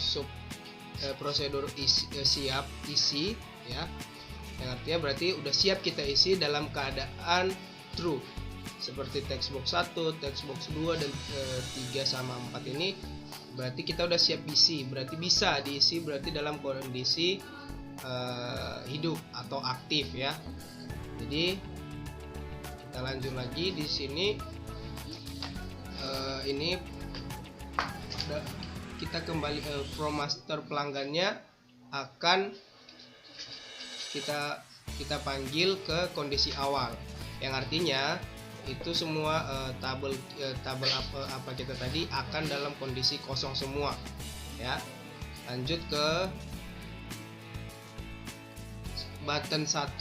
siap isi ya. Yang artinya berarti udah siap kita isi dalam keadaan true. Seperti text box 1, text box 2 dan 3 sama 4 ini berarti kita udah siap isi. Berarti bisa diisi berarti dalam kondisi hidup atau aktif ya. Jadi kita lanjut lagi di sini, ini kita kembali from master pelanggannya akan kita panggil ke kondisi awal, yang artinya itu semua tabel apa kita tadi akan dalam kondisi kosong semua ya. Lanjut ke button 1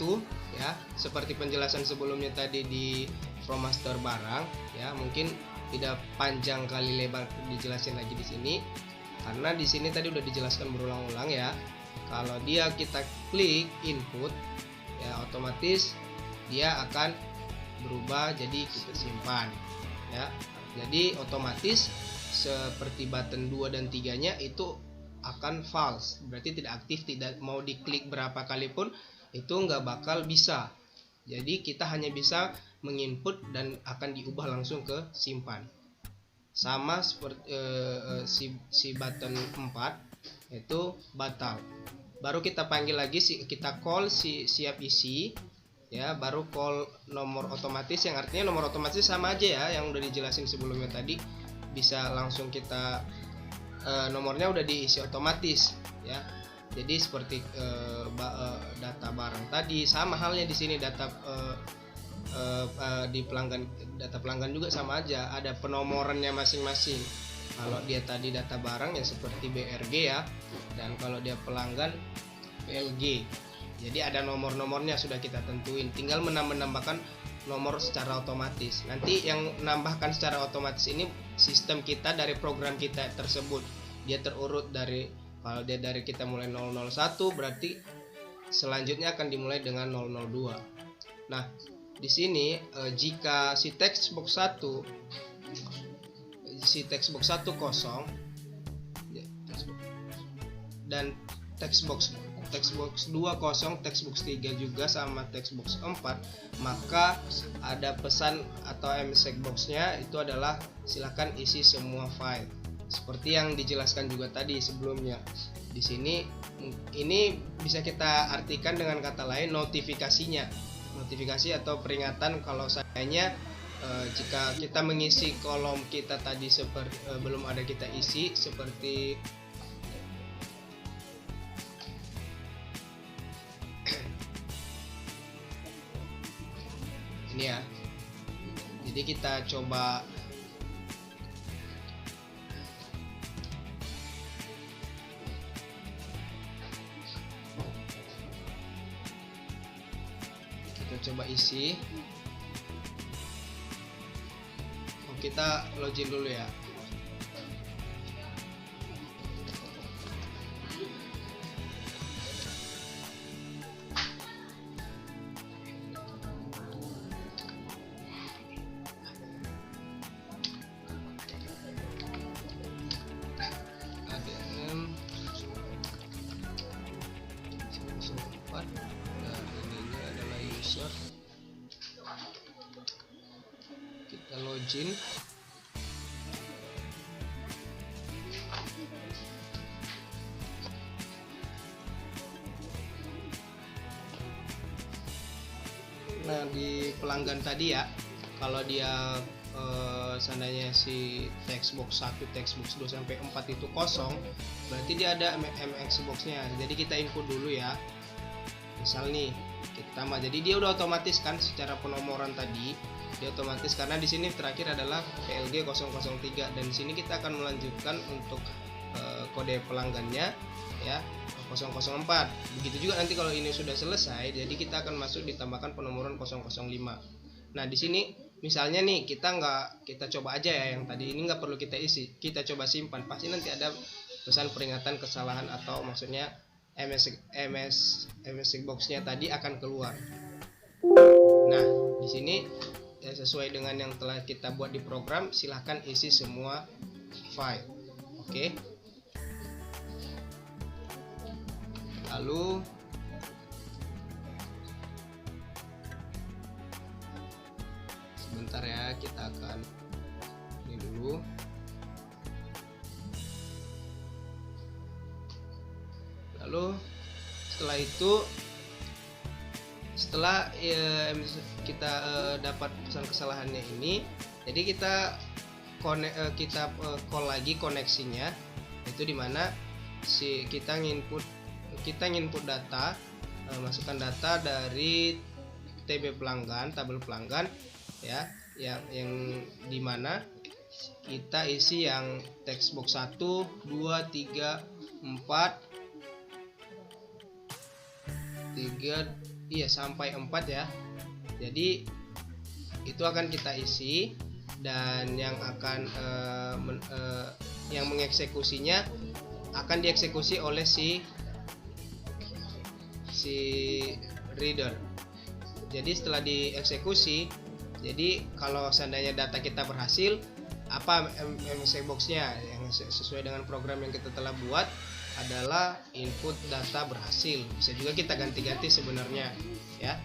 ya, seperti penjelasan sebelumnya tadi di from master barang ya, mungkin tidak panjang kali lebar dijelasin lagi di sini karena di sini tadi udah dijelaskan berulang-ulang ya. Kalau kita klik input ya, otomatis dia akan berubah jadi kita simpan ya. Jadi otomatis seperti button 2 dan 3-nya itu akan false, berarti tidak aktif, tidak mau diklik berapa kali pun itu nggak bakal bisa. Jadi kita hanya bisa menginput dan akan diubah langsung ke simpan. Sama seperti si button 4 itu batal. Baru kita panggil lagi kita call si siap isi ya, baru call nomor otomatis, yang artinya nomor otomatis sama aja ya yang udah dijelasin sebelumnya tadi, bisa langsung kita nomornya udah diisi otomatis ya. Jadi seperti data barang tadi, sama halnya di sini data di pelanggan, data pelanggan juga sama aja, ada penomorannya masing-masing. Kalau dia tadi data barang ya seperti BRG ya, dan kalau dia pelanggan PLG. Jadi ada nomor-nomornya sudah kita tentuin, tinggal menambahkan nomor secara otomatis. Nanti yang menambahkan secara otomatis ini sistem kita dari program kita tersebut. Dia terurut dari, kalau dia dari kita mulai 001 berarti selanjutnya akan dimulai dengan 002. Nah, di sini jika si textbox 1 kosong dan textbox 2 kosong, textbox 3 juga sama textbox 4, maka ada pesan atau message box-nya itu adalah silakan isi semua file. Seperti yang dijelaskan juga tadi sebelumnya. Di sini ini bisa kita artikan dengan kata lain notifikasinya. Notifikasi atau peringatan kalau seandainya jika kita mengisi kolom kita tadi seperti belum ada kita isi, seperti ini ya. Jadi kita coba isi. Kita login dulu ya. ADM 4 dan ini adalah user. Kita login. Nah, di pelanggan tadi ya, kalau dia seandainya si textbox 1, textbox 2 sampai 4 itu kosong, berarti dia ada MX box-nya. Jadi kita input dulu ya. Misal nih, kita jadi dia udah otomatis kan secara penomoran tadi. Dia otomatis karena di sini terakhir adalah PLG 003 dan di sini kita akan melanjutkan untuk kode pelanggannya ya 004. Begitu juga nanti kalau ini sudah selesai, jadi kita akan masuk ditambahkan penomoran 005. Nah, di sini misalnya nih kita coba aja ya yang tadi ini nggak perlu kita isi, kita coba simpan. Pasti nanti ada pesan peringatan kesalahan atau maksudnya MS box-nya tadi akan keluar. Nah, di sini ya, sesuai dengan yang telah kita buat di program, silahkan isi semua file. Oke. Lalu sebentar ya, kita akan ini dulu. Lalu setelah itu, setelah kita dapat pesan kesalahannya ini, jadi kita call lagi koneksinya, itu dimana kita nginput data, masukkan data dari TB pelanggan, tabel pelanggan ya, yang dimana kita isi yang textbox 1, 2, 3, 4 sampai 4 ya. Jadi itu akan kita isi, dan yang akan yang mengeksekusinya akan dieksekusi oleh si reader. Jadi setelah dieksekusi, jadi kalau seandainya data kita berhasil, apa MSC box-nya yang sesuai dengan program yang kita telah buat adalah input data berhasil. Bisa juga kita ganti-ganti sebenarnya ya.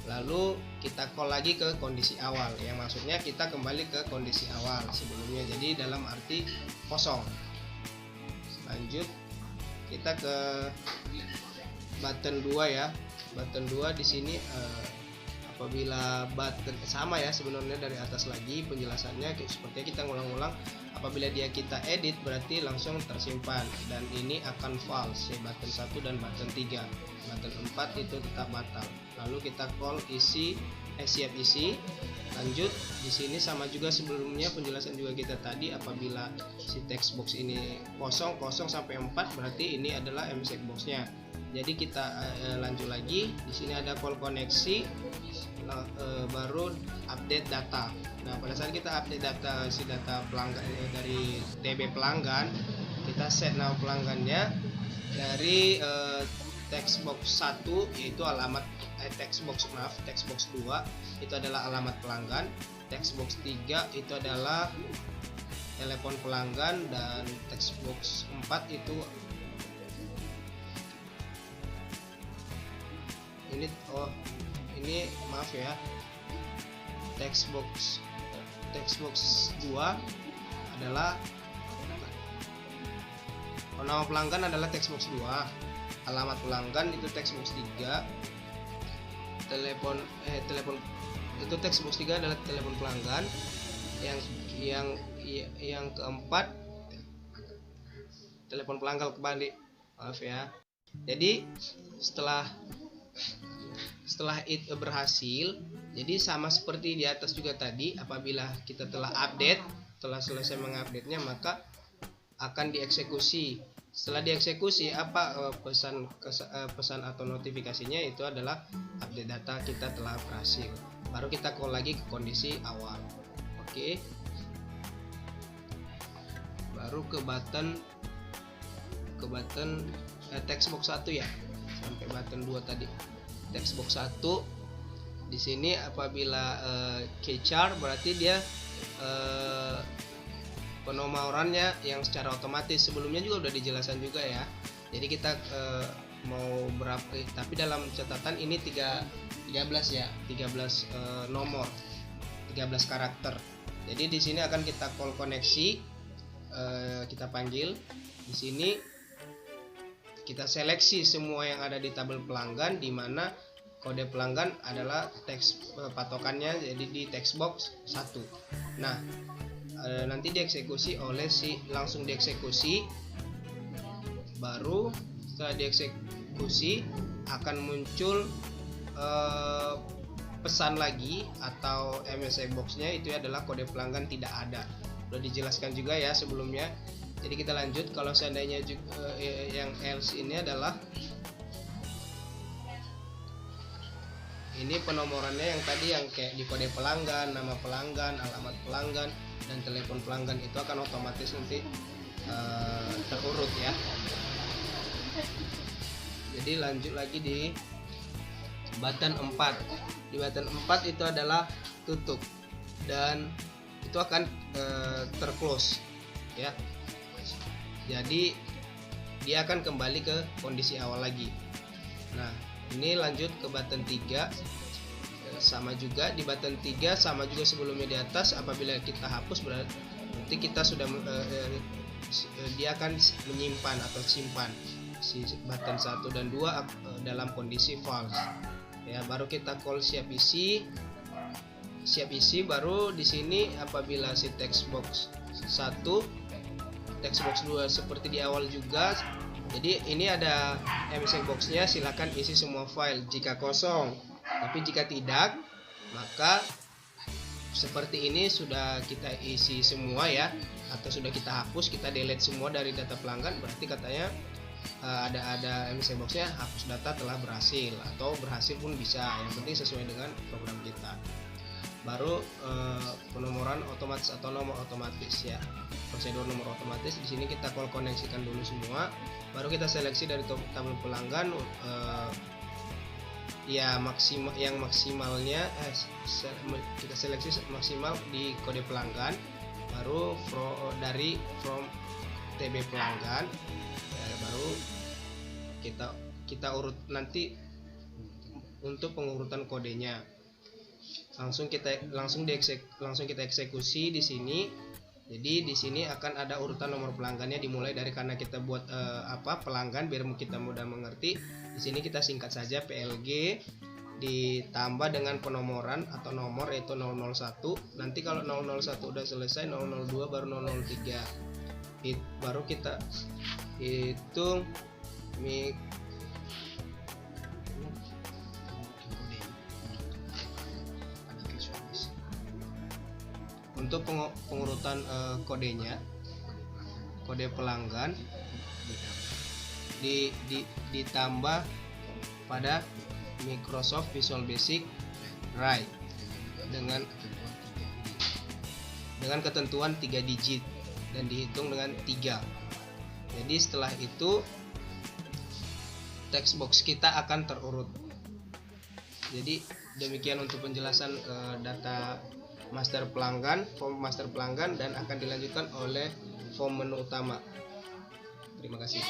Lalu kita call lagi ke kondisi awal, yang maksudnya kita kembali ke kondisi awal sebelumnya, jadi dalam arti kosong. Lanjut kita ke button 2 ya. Button 2 di sini apabila button sama ya sebenarnya dari atas lagi penjelasannya sepertinya kita ngulang-ulang. Apabila kita edit berarti langsung tersimpan, dan ini akan false ya, button 1 dan button 3. Button 4 itu tetap batal. Lalu kita call isi siap isi. Lanjut, di sini sama juga sebelumnya penjelasan juga kita tadi, apabila si text box ini 0 sampai 4 berarti ini adalah MSX boxnya. Jadi kita lanjut lagi, di sini ada call koneksi, baru update data. Nah, pada saat kita update data data pelanggan dari TB pelanggan, kita set nama pelanggannya dari text box 1 yaitu alamat text box 2 itu adalah alamat pelanggan, text box 3 itu adalah telepon pelanggan, dan text box 4 itu ini maaf ya, text box 2 adalah nama pelanggan adalah text box 2, alamat pelanggan itu text box 3, telepon itu text box 3 adalah telepon pelanggan, yang keempat telepon pelanggan kembali, maaf ya. Jadi setelah itu berhasil, jadi sama seperti di atas juga tadi, apabila kita telah selesai mengupdate-nya, maka akan dieksekusi. Setelah dieksekusi, apa pesan atau notifikasinya itu adalah update data kita telah berhasil. Baru kita call lagi ke kondisi awal. Oke. Baru ke button text box 1 ya. Sampai button 2 tadi. Text box 1 di sini apabila keychar berarti dia penomorannya yang secara otomatis. Sebelumnya juga udah dijelaskan juga ya. Jadi kita mau berapa, tapi dalam catatan ini 13 ya, 13 nomor, 13 karakter. Jadi di sini akan kita call koneksi, kita panggil. Di sini kita seleksi semua yang ada di tabel pelanggan, di mana kode pelanggan adalah teks patokannya jadi di text box 1. Nah, nanti dieksekusi oleh langsung dieksekusi. Baru setelah dieksekusi akan muncul pesan lagi atau MSI box-nya itu adalah kode pelanggan tidak ada. Sudah dijelaskan juga ya sebelumnya. Jadi kita lanjut, kalau seandainya yang else ini adalah ini penomorannya yang tadi yang kayak di kode pelanggan, nama pelanggan, alamat pelanggan, dan telepon pelanggan itu akan otomatis nanti terurut ya. Jadi lanjut lagi di button 4. Di button 4 itu adalah tutup dan itu akan terclose ya. Jadi dia akan kembali ke kondisi awal lagi. Nah, ini lanjut ke button 3. Sama juga di button 3 sama juga sebelumnya di atas, apabila kita hapus berarti kita sudah dia akan menyimpan atau simpan si button 1 dan 2 dalam kondisi false. Ya, baru kita call siap isi. Siap isi baru di sini apabila si text box 1, text box 2 seperti di awal juga. Jadi ini ada MSX box-nya, silakan isi semua file jika kosong. Tapi jika tidak, maka seperti ini sudah kita isi semua ya, atau sudah kita hapus, kita delete semua dari data pelanggan, berarti katanya ada MSX box-nya hapus data telah berhasil, atau berhasil pun bisa, yang penting sesuai dengan program kita. Baru penomoran otomatis atau nomor otomatis ya, prosedur nomor otomatis. Di sini kita call koneksikan dulu semua, baru kita seleksi dari tabel pelanggan ya maksimalnya kita seleksi maksimal di kode pelanggan, baru from TB pelanggan ya, baru kita urut nanti untuk pengurutan kodenya. Langsung kita eksekusi di sini. Jadi di sini akan ada urutan nomor pelanggannya, dimulai dari karena kita buat pelanggan biar kita mudah mengerti. Di sini kita singkat saja PLG ditambah dengan penomoran atau nomor yaitu 001. Nanti kalau 001 udah selesai, 002 baru 003. Baru kita hitung untuk pengurutan kodenya, kode pelanggan ditambah pada Microsoft Visual Basic Write dengan ketentuan 3 digit dan dihitung dengan 3. Jadi setelah itu text box kita akan terurut. Jadi demikian untuk penjelasan data master pelanggan, form master pelanggan, dan akan dilanjutkan oleh form menu utama. Terima kasih.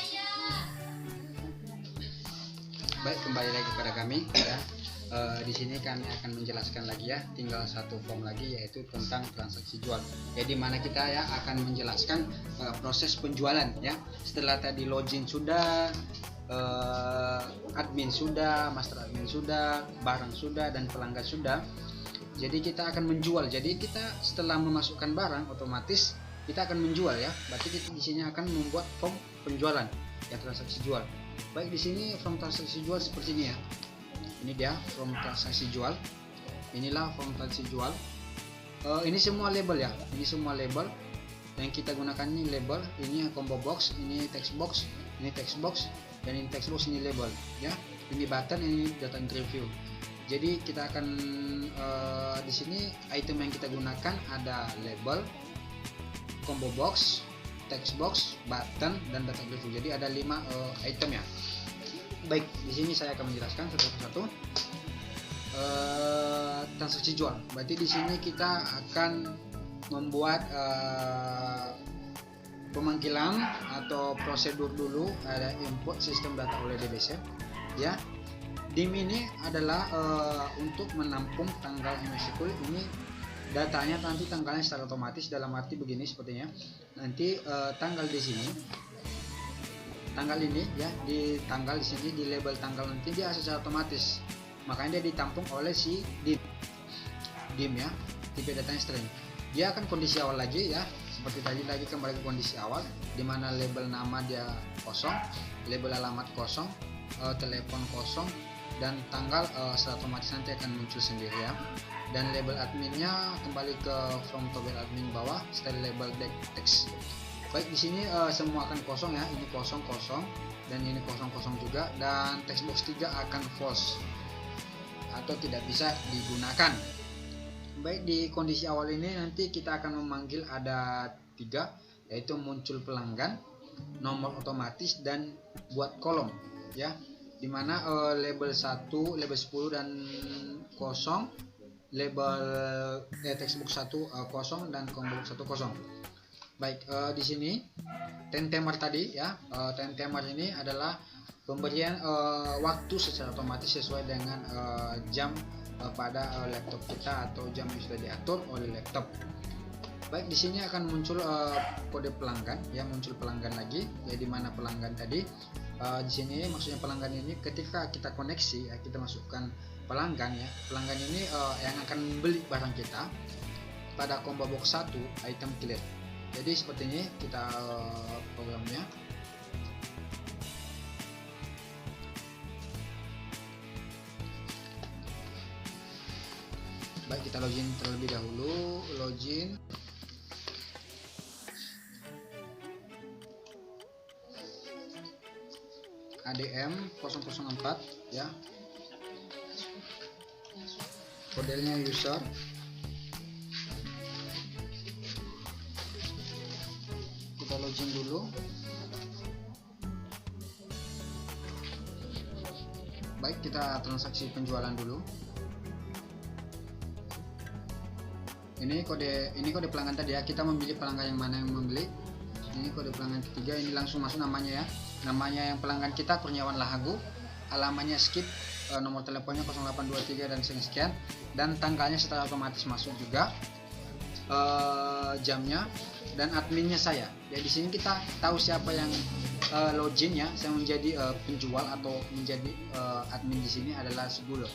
Baik, kembali lagi kepada kami ya. Di sini kami akan menjelaskan lagi ya, tinggal satu form lagi yaitu tentang transaksi jual. Jadi mana kita ya akan menjelaskan proses penjualan ya. Setelah tadi login sudah, admin sudah, master admin sudah, barang sudah, dan pelanggan sudah. Jadi kita akan menjual. Jadi kita setelah memasukkan barang otomatis kita akan menjual ya. Berarti kita di sini akan membuat form penjualan ya, transaksi jual. Baik, di sini form transaksi jual seperti ini ya. Ini dia form transaksi jual. Inilah form transaksi jual. Ini semua label ya. Ini semua label yang kita gunakan. Ini label. Ini combo box. Ini text box. Ini text box. Dan ini text box. Ini label ya. Ini button. Ini data interview. Jadi kita akan di sini item yang kita gunakan ada label, combo box, text box, button, dan data interview. Jadi ada 5 item ya. Baik, di sini saya akan menjelaskan satu persatu transaksi jual. Berarti di sini kita akan membuat pemanggilan atau prosedur dulu. Ada input sistem data oleh DBC ya. DIM ini adalah untuk menampung tanggal MySQL. Ini datanya nanti tanggalnya secara otomatis, dalam arti begini sepertinya. Nanti tanggal di sini, tanggal ini ya, di tanggal di sini di label tanggal nanti dia secara otomatis. Makanya dia ditampung oleh si DIM ya, tipe datanya string. Dia akan kondisi awal lagi ya, seperti tadi lagi kembali ke kondisi awal, di mana label nama dia kosong, label alamat kosong, telepon kosong, dan tanggal secara otomatis nanti akan muncul sendiri ya. Dan label adminnya kembali ke from toggle admin bawah, style label text. Baik, di sini semua akan kosong ya. Ini kosong dan ini kosong juga, dan text box 3 akan false atau tidak bisa digunakan. Baik, di kondisi awal ini nanti kita akan memanggil ada 3, yaitu muncul pelanggan, nomor otomatis, dan buat kolom ya. Dimana label 1, label 10 dan kosong, label text box 1 kosong, dan combo box 1 kosong. Baik, di sini time timer tadi ya, time timer ini adalah pemberian waktu secara otomatis sesuai dengan jam pada laptop kita atau jam yang sudah diatur oleh laptop. Baik, di sini akan muncul kode pelanggan ya, muncul pelanggan lagi ya. Di mana pelanggan tadi di sini maksudnya pelanggan ini ketika kita koneksi ya, kita masukkan pelanggan ya. Pelanggan ini yang akan membeli barang kita pada combo box 1 item clear. Jadi seperti ini kita programnya. Baik, kita login terlebih dahulu. Login. ADM 004 ya. Kodenya user. Kita login dulu. Baik, kita transaksi penjualan dulu. Ini kode pelanggan tadi ya. Kita memilih pelanggan yang mana yang membeli. Ini kode pelanggan ketiga. Ini langsung masuk namanya ya. Namanya yang pelanggan kita Kurniawan Lahagu. Alamannya skip. Nomor teleponnya 0823 dan sekian. Dan tanggalnya secara otomatis masuk juga. Jamnya dan adminnya saya. Ya, di sini kita tahu siapa yang login ya. Saya menjadi penjual atau menjadi admin di sini adalah Segulo.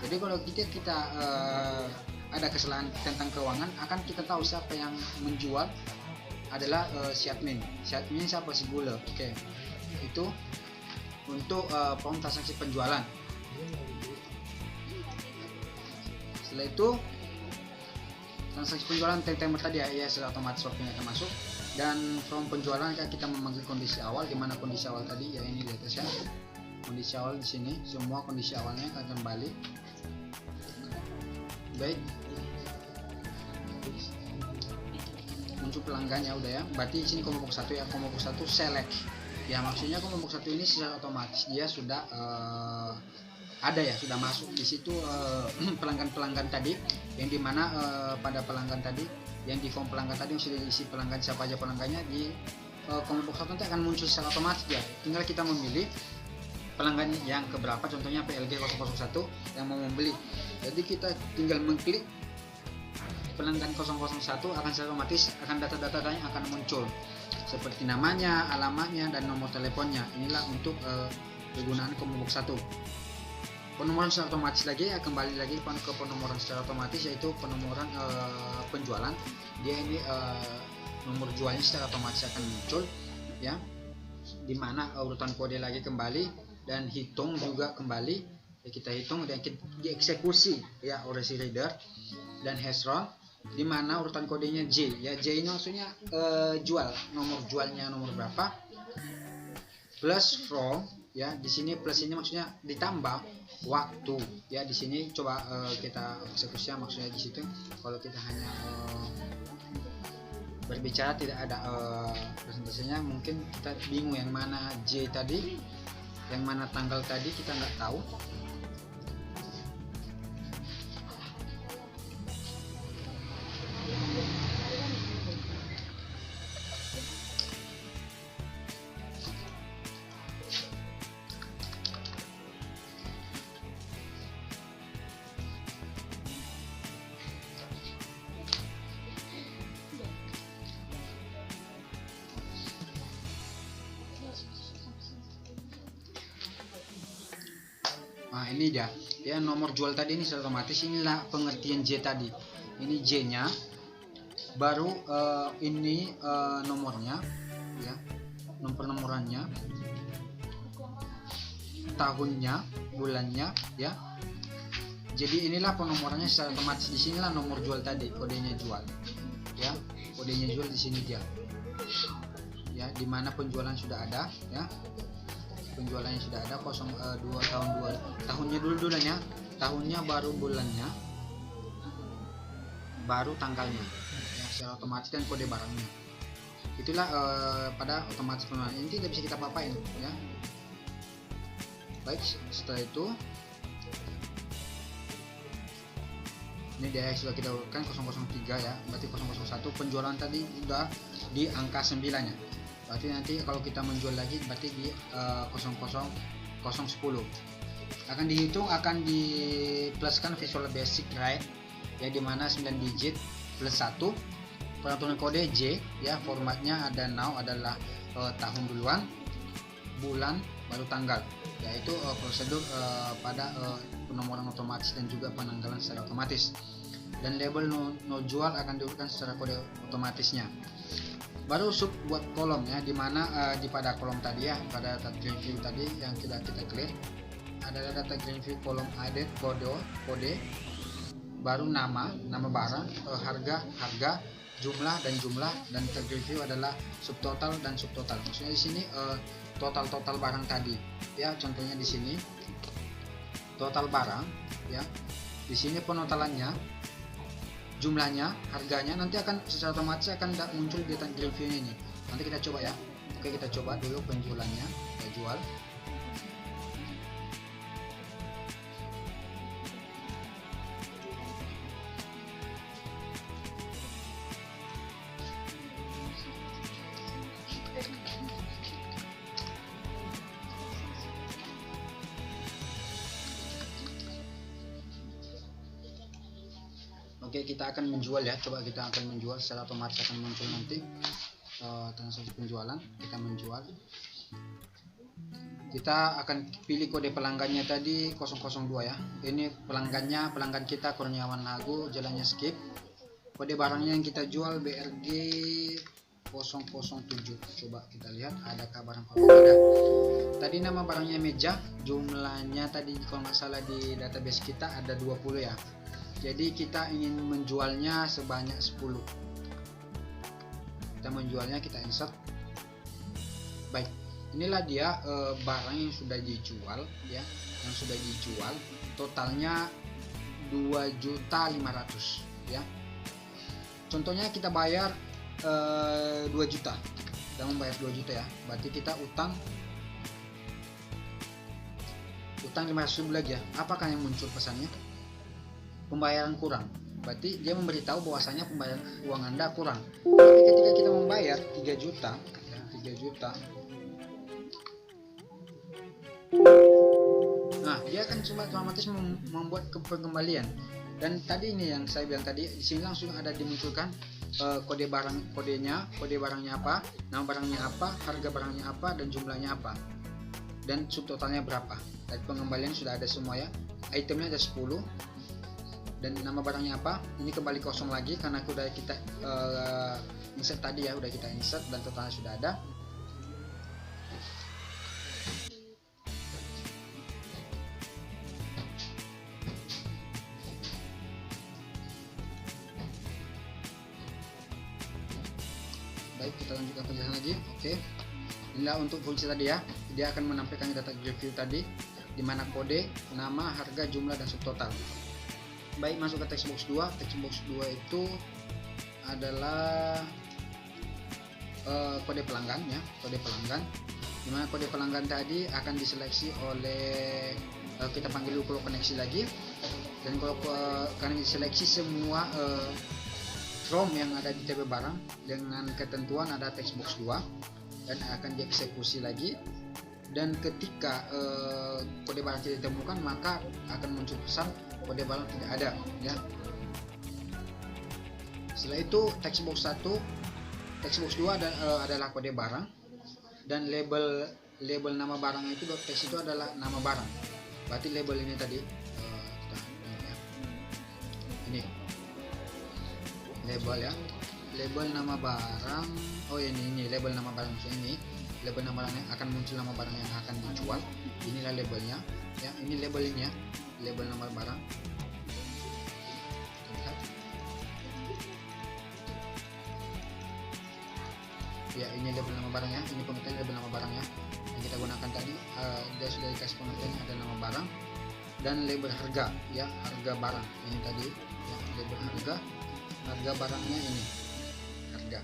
Jadi kalau kita ada kesalahan tentang keuangan, akan kita tahu siapa yang menjual adalah si admin. Si admin siapa? Segulo. Oke. Itu untuk form transaksi penjualan. Setelah itu transaksi penjualan timer tadi ya secara otomatis waktunya akan masuk. Dan from penjualan kita memanggil kondisi awal, di mana kondisi awal tadi ya ini di atas ya, kondisi awal di sini semua kondisi awalnya akan kembali. Baik, muncul pelanggannya udah ya, berarti di sini kelompok 1 ya, kelompok 1 select ya, maksudnya kelompok 1 ini secara otomatis dia sudah ada ya, sudah masuk di situ pelanggan-pelanggan tadi, yang dimana pada pelanggan tadi yang di form pelanggan tadi yang sudah diisi pelanggan siapa aja pelanggannya, di kelompok 1 nanti akan muncul secara otomatis ya, tinggal kita memilih pelanggan yang keberapa, contohnya PLG 001 yang mau membeli, jadi kita tinggal mengklik pelanggan 001 akan secara otomatis akan data-datanya akan muncul seperti namanya, alamatnya, dan nomor teleponnya. Inilah untuk kegunaan kelompok 1. Penomoran secara otomatis lagi ya, kembali lagi ke penomoran secara otomatis, yaitu penomoran penjualan. Dia ini nomor jualnya secara otomatis akan muncul ya, dimana urutan kode lagi kembali dan hitung juga kembali ya, kita hitung dan dieksekusi ya oleh si reader dan hashron, dimana urutan kodenya J ya, J ini maksudnya jual, nomor jualnya nomor berapa, plus from ya, di sini plus ini maksudnya ditambah waktu ya, di sini coba kita eksekusi maksudnya di situ. Kalau kita hanya berbicara tidak ada presentasinya, mungkin kita bingung yang mana J tadi, yang mana tanggal tadi kita nggak tahu. Nah ini dia ya, nomor jual tadi ini secara otomatis, inilah pengertian J tadi, ini J nya, baru ini nomornya ya, penomorannya, tahunnya, bulannya ya, jadi inilah penomorannya secara otomatis. Di sinilah nomor jual tadi, kodenya jual ya, kodenya jual di sini dia ya, dimana penjualan sudah ada ya, penjualannya sudah ada 02 tahunnya dulu ya, tahunnya baru bulannya baru tanggalnya ya, secara otomatis, dan kode barangnya. Itulah pada otomatis penjualan ini tidak bisa kita apa-apain ya. Baik, setelah itu ini dia sudah kita urutkan 003 ya, berarti 001 penjualan tadi sudah di angka 9 ya. Berarti nanti kalau kita menjual lagi berarti di 00010 akan dihitung, akan dipluskan Visual Basic right ya, dimana 9 digit plus 1 peraturan kode J ya, formatnya ada now adalah tahun duluan, bulan, baru tanggal, yaitu prosedur pada penomoran otomatis dan juga penanggalan secara otomatis. Dan label no jual akan diurutkan secara kode otomatisnya. Baru sub buat kolom ya, dimana di pada kolom tadi ya, pada data green view tadi yang kita clear, adalah data green view kolom added kode, baru nama barang, harga, jumlah, dan data green view adalah subtotal dan subtotal. Maksudnya di sini total barang tadi ya, contohnya di sini total barang ya, di sini penotalannya, jumlahnya, harganya, nanti akan secara otomatis akan muncul di data green view ini. Nanti kita coba ya. Oke, kita coba dulu penjualannya, kita jual. Oke, kita akan menjual ya, coba kita akan menjual secara otomatis akan muncul nanti transaksi penjualan. Kita menjual, kita akan pilih kode pelanggannya tadi 002 ya, ini pelanggan kita Kurniawan Lagu, jalannya skip. Kode barangnya yang kita jual BRG 007. Coba kita lihat adakah barang ada. Tadi nama barangnya meja, jumlahnya tadi kalau nggak salah di database kita ada 20 ya. Jadi kita ingin menjualnya sebanyak 10. Kita menjualnya, kita insert. Baik, inilah dia barang yang sudah dijual ya, yang sudah dijual totalnya 2.500.000 ya. Contohnya kita bayar 2 juta, kita membayar 2 juta ya, berarti kita utang 500.000 lagi ya. Apakah yang muncul pesannya? Pembayaran kurang, berarti dia memberitahu bahwasanya pembayaran uang Anda kurang. Tapi ketika kita membayar 3 juta ya, 3 juta, nah dia akan otomatis membuat pengembalian. Dan tadi ini yang saya bilang tadi, di sini langsung ada dimunculkan kode barangnya apa, nama barangnya apa, harga barangnya apa, dan jumlahnya apa, dan subtotalnya berapa. Dari pengembalian sudah ada semua ya. Itemnya ada 10 dan nama barangnya apa. Ini kembali kosong lagi karena sudah kita insert tadi ya, udah kita insert dan totalnya sudah ada. Baik, kita lanjutkan penjelasan lagi. Oke, inilah untuk fungsi tadi ya. Dia akan menampilkan data review tadi, di mana kode, nama, harga, jumlah, dan subtotal. Baik, masuk ke textbox 2. Textbox 2 itu adalah kode pelanggan ya, kode pelanggan. Dimana kode pelanggan tadi akan diseleksi oleh kita panggil dulu kalau koneksi lagi, dan kalau karena diseleksi semua ROM yang ada di TB barang dengan ketentuan ada textbox 2 dan akan dieksekusi lagi. Dan ketika kode barang tidak ditemukan, maka akan muncul pesan kode barang tidak ada ya. Setelah itu textbox 1, textbox 2 adalah kode barang, dan label nama barangnya itu .text itu adalah nama barang. Berarti label ini tadi ini label ya, label nama barang. Oh ini label nama barang. So, ini label nama barang yang akan muncul, nama barang yang akan dijual. Inilah labelnya ya, ini labelnya, label nama barang. Lihat ya, ini label nama barang ya, ini pengertian label nama barang ya yang kita gunakan tadi. Dia sudah dikasih pengertian ada nama barang dan label harga ya, harga barang ini tadi ya, label harga barangnya ini harga.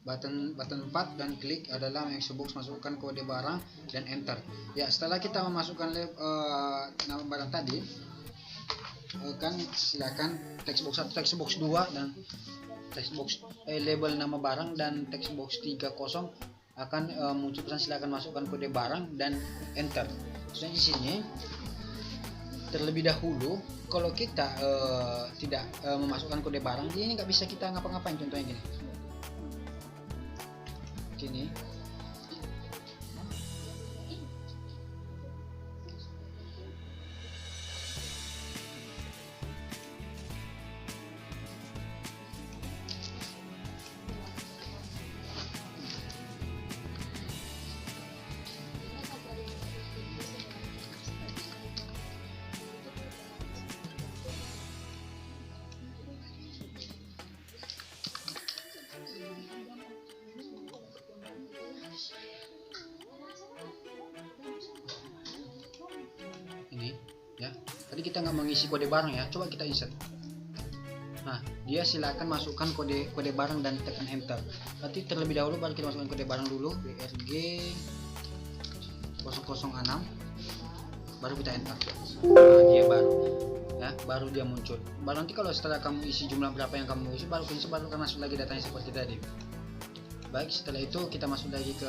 Button 4 dan klik adalah yang box, masukkan kode barang dan enter ya. Setelah kita memasukkan nama barang tadi, kan silakan textbox 1, textbox 2 dan textbox label nama barang dan textbox 3 kosong akan muncul pesan silakan masukkan kode barang dan enter. Sudah di sini terlebih dahulu kalau kita tidak memasukkan kode barang, ini nggak bisa kita ngapa-ngapain. Contohnya gini, ya. Tadi kita nggak mengisi kode barang ya, coba kita insert. Nah, dia silakan masukkan kode barang dan tekan enter. Berarti terlebih dahulu baru kita masukkan kode barang dulu, BRG 006, baru kita enter. Nah, dia baru dia muncul. Baru nanti kalau setelah kamu isi jumlah berapa yang kamu isi, baru akan masuk lagi datanya seperti tadi. Baik, setelah itu kita masuk lagi ke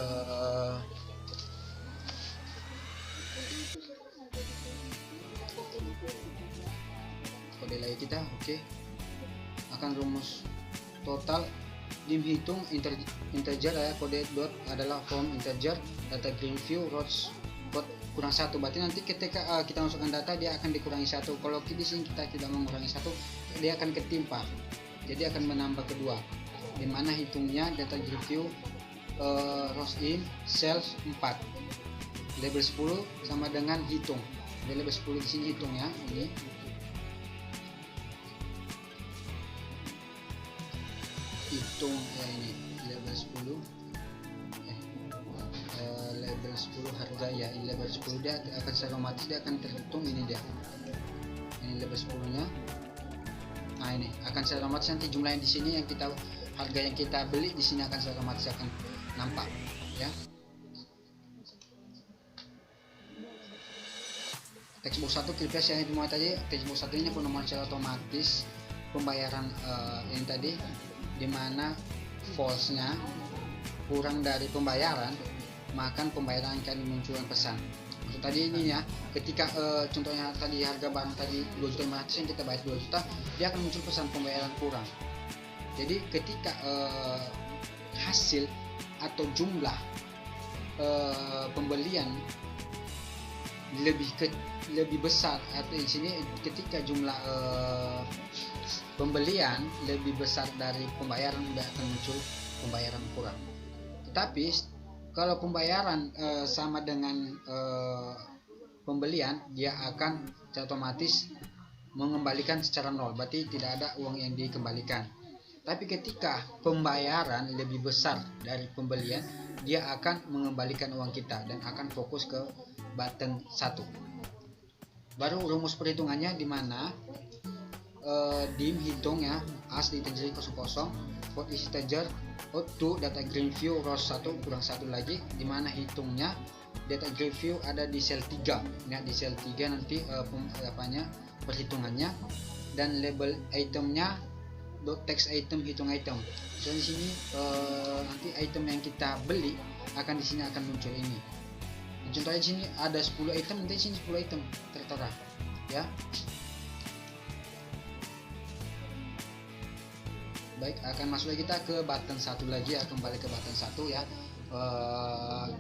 kode lagi kita. Oke. Akan rumus total dihitung integer ya, kode dot adalah from integer, data green view rows code kurang 1. Berarti nanti ketika kita masukkan data dia akan dikurangi 1. Kalau di sini kita tidak mengurangi 1, dia akan ketimpa, jadi akan menambah kedua, dimana hitungnya data green view rows in cells 4 label 10 sama dengan hitung. Jadi label 10 di sini hitung ya, ini hitung ya, ini label 10 label 10 harga ya, ini label 10 dia akan secara otomatis dia akan terhitung, ini dia, ini label 10 nya. Nah ini akan secara otomatis nanti jumlah yang di sini yang kita harga yang kita beli di sini akan secara otomatis akan nampak ya. Textbox 1 klik yang dimulai tadi, textbox 1 ini penomor secara otomatis pembayaran yang tadi, dimana false-nya kurang dari pembayaran, maka pembayaran akan dimunculkan pesan. Maksud tadi ini ya, ketika contohnya tadi harga barang tadi 2.500.000 yang kita bayar 2 juta, dia akan muncul pesan pembayaran kurang. Jadi ketika hasil atau jumlah pembelian lebih besar, atau di sini ketika jumlah pembelian lebih besar dari pembayaran, tidak akan muncul pembayaran kurang. Tetapi kalau pembayaran sama dengan pembelian, dia akan otomatis mengembalikan secara nol, berarti tidak ada uang yang dikembalikan. Tapi ketika pembayaran lebih besar dari pembelian, dia akan mengembalikan uang kita dan akan fokus ke button 1. Baru rumus perhitungannya, di mana dim hitung ya, as ditejer 00, port isi tejer to data green view row 1 kurang 1 lagi, di mana hitungnya data green view ada di sel 3 ya, di sel 3 nanti perhitungannya, dan label itemnya text item hitung item. So di sini nanti item yang kita beli akan di sini akan muncul ini. Contohnya di sini ada 10 item, nanti di sini 10 item tertera ya. Baik, akan masuk lagi kita ke button 1 lagi ya, kembali ke button 1 ya.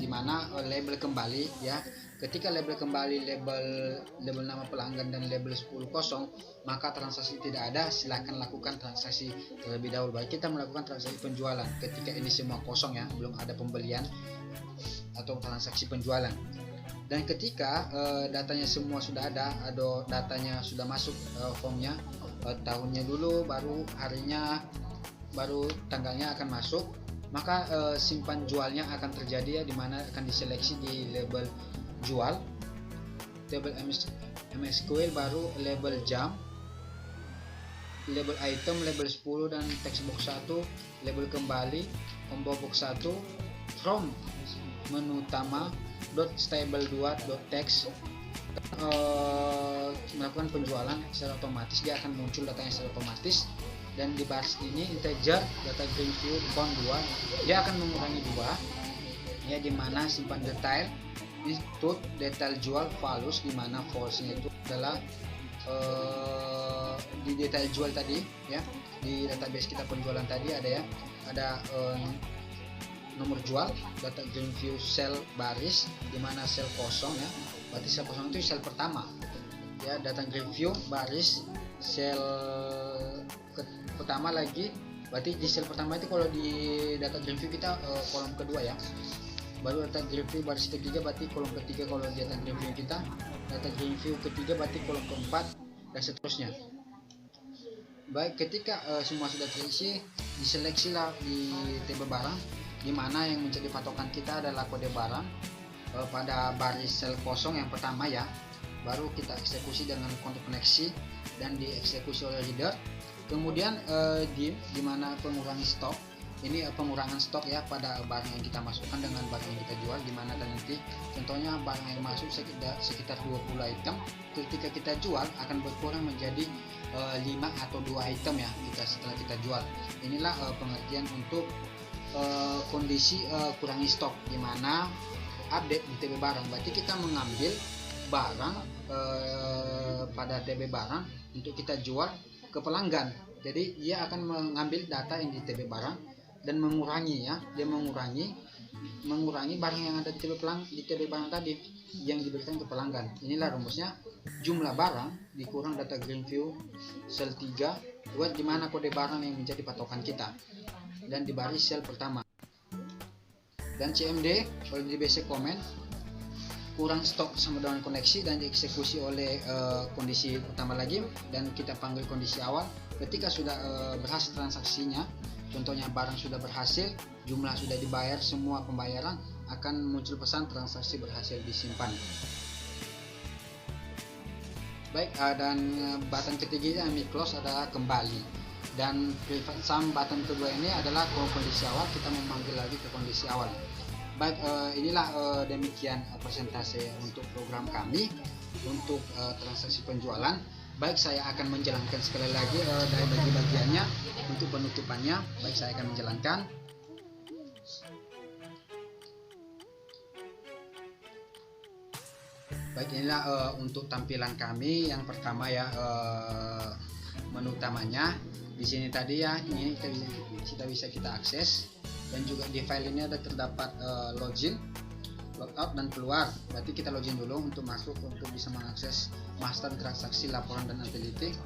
Dimana label kembali ya, ketika label kembali label nama pelanggan dan label 10 kosong, maka transaksi tidak ada, silahkan lakukan transaksi terlebih dahulu. Baik, kita melakukan transaksi penjualan ketika ini semua kosong ya, belum ada pembelian atau transaksi penjualan. Dan ketika datanya semua sudah ada datanya sudah masuk formnya, tahunnya dulu, baru harinya, baru tanggalnya akan masuk, maka simpan jualnya akan terjadi ya, dimana akan diseleksi di label jual, label MSQL, baru label jam, label item, label 10 dan textbox 1, label kembali, combo box 1, from menu utama .stable2.text, melakukan penjualan secara otomatis, dia akan muncul datanya secara otomatis. Dan di baris ini integer data green view count 2, dia akan mengurangi 2 ya, dimana simpan detail itu detail jual false, dimana false nya itu adalah di detail jual tadi ya, di database kita penjualan tadi ada ya, ada nomor jual, data green view sel baris, dimana sel kosong ya, berarti sel kosong itu sel pertama ya, data green view baris sel pertama lagi, berarti di sel pertama itu kalau di data green view kita kolom kedua ya, baru data green view baris ketiga berarti kolom ketiga kalau di data green view kita, data green view ketiga berarti kolom keempat, dan seterusnya. Baik, ketika semua sudah terisi, diseleksilah di table barang, di mana yang menjadi patokan kita adalah kode barang pada baris sel kosong yang pertama ya, baru kita eksekusi dengan kontak koneksi dan dieksekusi oleh reader. Kemudian di mana pengurangi stok, ini pengurangan stok ya pada barang yang kita masukkan dengan barang yang kita jual, di mana nanti contohnya barang yang masuk sekitar 20 item, ketika kita jual akan berkurang menjadi 5 atau 2 item ya setelah kita jual. Inilah pengertian untuk kondisi kurangi stok, di mana update di TB barang, berarti kita mengambil barang pada TB barang untuk kita jual ke pelanggan. Jadi dia akan mengambil data yang di TB barang dan mengurangi ya, dia mengurangi barang yang ada di TB barang tadi yang diberikan ke pelanggan. Inilah rumusnya, jumlah barang dikurang data green view sel 3 buat dimana kode barang yang menjadi patokan kita, dan di baris sel pertama. Dan CMD kalau di basic comment kurang stok sama dengan koneksi dan dieksekusi oleh kondisi utama lagi, dan kita panggil kondisi awal. Ketika sudah berhasil transaksinya, contohnya barang sudah berhasil, jumlah sudah dibayar, semua pembayaran, akan muncul pesan transaksi berhasil disimpan. Baik, dan button ketiga yang close adalah kembali, dan private sum button kedua ini adalah kondisi awal, kita memanggil lagi ke kondisi awal. Baik, inilah demikian presentasi untuk program kami untuk transaksi penjualan. Baik, saya akan menjalankan sekali lagi dari bagi-bagiannya untuk penutupannya. Baik, saya akan menjalankan. Baik, inilah untuk tampilan kami. Yang pertama ya, menu utamanya. Di sini tadi ya, ini kita bisa akses, dan juga di file ini ada terdapat login, logout, dan keluar. Berarti kita login dulu untuk masuk, untuk bisa mengakses master transaksi, laporan, dan analitik.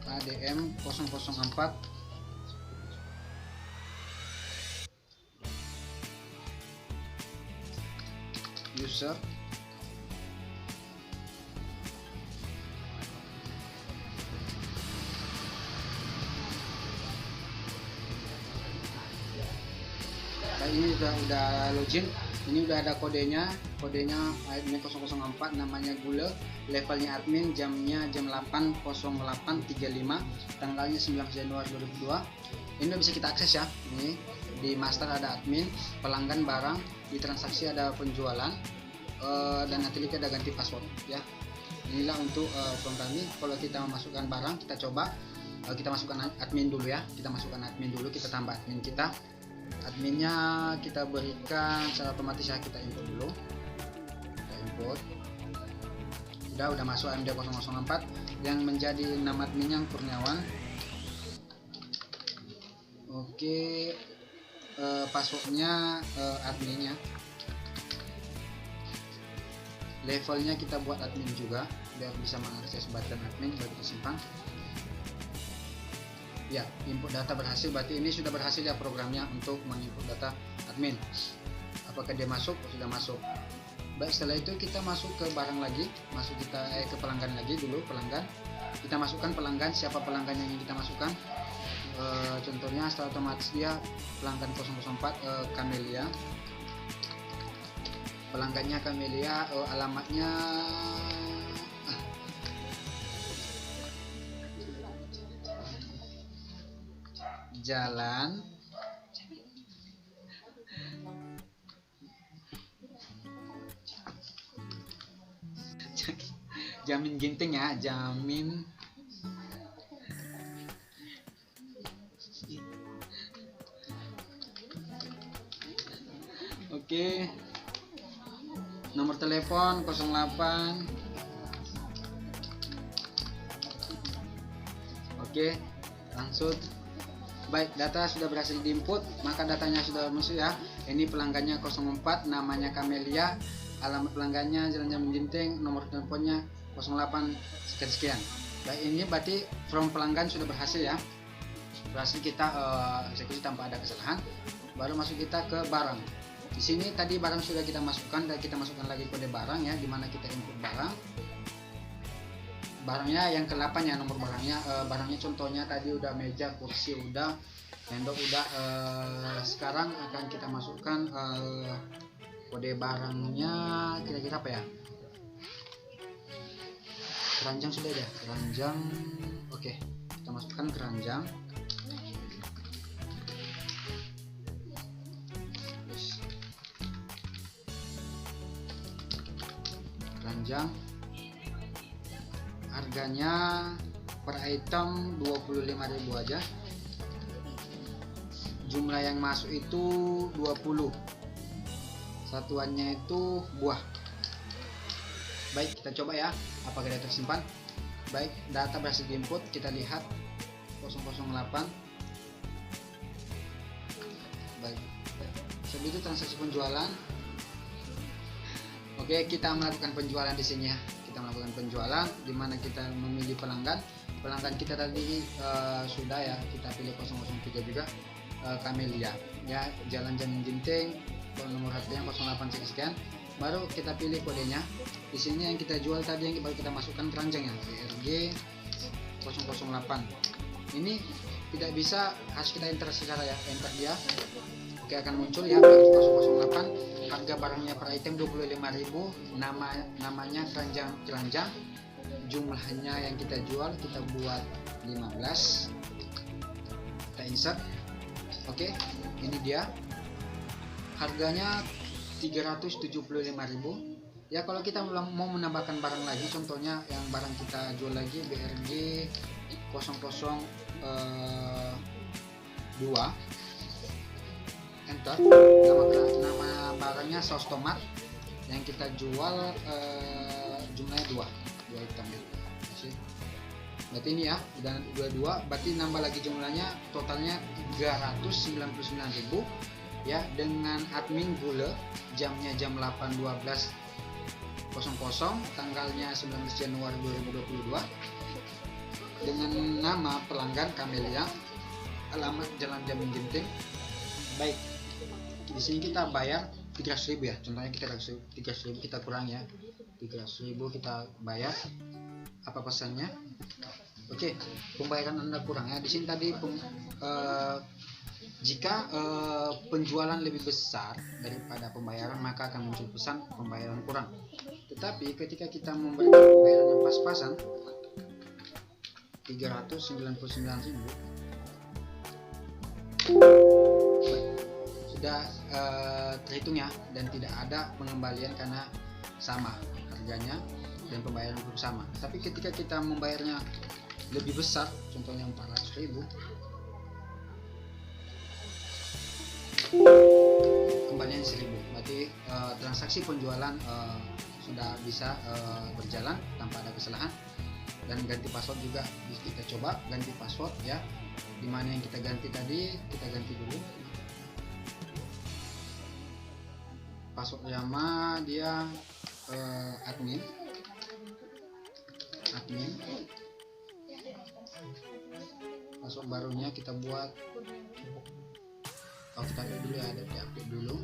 ADM 004 user. Ini udah login, ini udah ada kodenya admin 004, namanya Gule, levelnya admin, jamnya jam 8.08.35, tanggalnya 19 Januari 2002. Ini udah bisa kita akses ya. Ini di master ada admin, pelanggan, barang, di transaksi ada penjualan, dan nanti ada ganti password ya. Inilah untuk form kami. Kalau kita memasukkan barang, kita coba kita masukkan admin dulu ya. Kita masukkan admin dulu, kita tambah admin kita. Adminnya kita berikan secara otomatis ya, kita input dulu. Kita input. Udah masuk AMD 004 yang menjadi nama adminnya Kurniawan. Oke, passwordnya adminnya. Levelnya kita buat admin juga biar bisa mengakses button admin, baru kita simpan. Ya, input data berhasil, berarti ini sudah berhasil ya programnya untuk menginput data admin. Apakah dia masuk? Sudah masuk. Baik, setelah itu kita masuk ke barang lagi, ke pelanggan lagi dulu, pelanggan. Kita masukkan pelanggan, siapa pelanggan yang ingin kita masukkan. Contohnya secara otomatis dia pelanggan 004 Camelia. Pelanggannya Camelia, alamatnya Jalan Jamin Ginting ya, Jamin Oke. Nomor telepon 08. Oke, langsung. Baik, data sudah berhasil diinput, maka datanya sudah masuk ya. Ini pelanggannya 04, namanya Camelia, alamat pelanggannya Jalan Jamin Ginting, nomor teleponnya 08 sekian. Baik, ini berarti from pelanggan sudah berhasil ya. Berhasil kita eksekusi tanpa ada kesalahan. Baru masuk kita ke barang. Di sini tadi barang sudah kita masukkan, dan kita masukkan lagi kode barang ya, dimana kita input barang. Barangnya yang ke-8 ya, nomor barangnya. Barangnya contohnya tadi udah meja, kursi udah, tendok udah. Sekarang akan kita masukkan kode barangnya, kira-kira apa ya? Keranjang sudah ya, keranjang. Oke, kita masukkan keranjang. Keranjang. Harganya per item 25.000 aja. Jumlah yang masuk itu 20. Satuannya itu buah. Baik, kita coba ya apakah data tersimpan. Baik, data berhasil diinput, kita lihat 008. Baik, sebelum itu transaksi penjualan. Oke, kita melakukan penjualan di sini ya. Kita melakukan penjualan di mana kita memilih pelanggan. Pelanggan kita tadi sudah ya, kita pilih 003 juga, Camelia ya, Jalan Jamin Ginting, nomor HP-nya 08 sekian, baru kita pilih kodenya. Di sini yang kita jual tadi yang baru kita masukkan keranjangnya BRG 008. Ini tidak bisa, harus kita enter secara ya, enter dia. Oke, akan muncul ya BRG 008. Harga barangnya per item 25.000, namanya keranjang. Jumlahnya yang kita jual kita buat 15. Kita insert. Oke, ini dia. Harganya 375.000. Ya, kalau kita mau menambahkan barang lagi, contohnya yang barang kita jual lagi BRG 002, enter. Nama barangnya saus tomat, yang kita jual jumlahnya 2 item ya. Berarti ini ya, dan 22, berarti nambah lagi jumlahnya, totalnya 399.000 ya, dengan admin Gule, jamnya jam 8.12.00, tanggalnya 19 Januari 2022, dengan nama pelanggan Camelia, alamat Jalan Jamin Ginting. Baik, di sini kita bayar 300.000 ya, contohnya kita 300.000 kita kurang ya, 300.000 kita bayar. Apa pesannya? Oke, pembayaran Anda kurang ya. Di sini tadi jika penjualan lebih besar daripada pembayaran, maka akan muncul pesan pembayaran kurang. Tetapi ketika kita memberikan pembayaran yang pas-pasan 399.000, sudah terhitung ya, dan tidak ada pengembalian karena sama harganya dan pembayaran pun sama. Tapi ketika kita membayarnya lebih besar, contohnya 400.000, kembalian 1.000. Berarti transaksi penjualan sudah bisa berjalan tanpa ada kesalahan. Dan ganti password juga kita coba ganti password ya. Dimana yang kita ganti tadi, kita ganti dulu. Password lama dia admin. Password barunya kita buat, kita lihat dulu ya, ada diupdate dulu.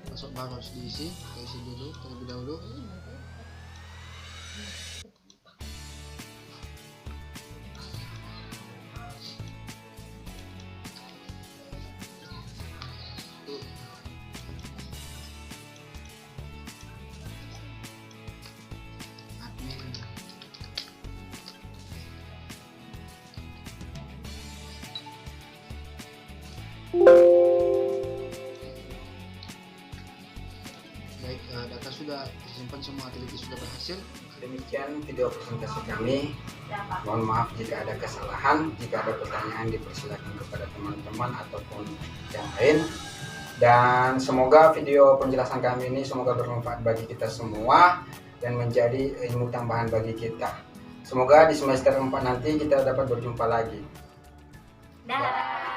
Password baru harus diisi, kita isi dulu terlebih dahulu. Baik, data sudah disimpan semua, aktivitas sudah berhasil. Demikian video presentasi kami. Mohon maaf jika ada kesalahan. Jika ada pertanyaan, dipersilakan kepada teman-teman ataupun yang lain. Dan semoga video penjelasan kami ini semoga bermanfaat bagi kita semua dan menjadi ilmu tambahan bagi kita. Semoga di semester 4 nanti kita dapat berjumpa lagi. Dah.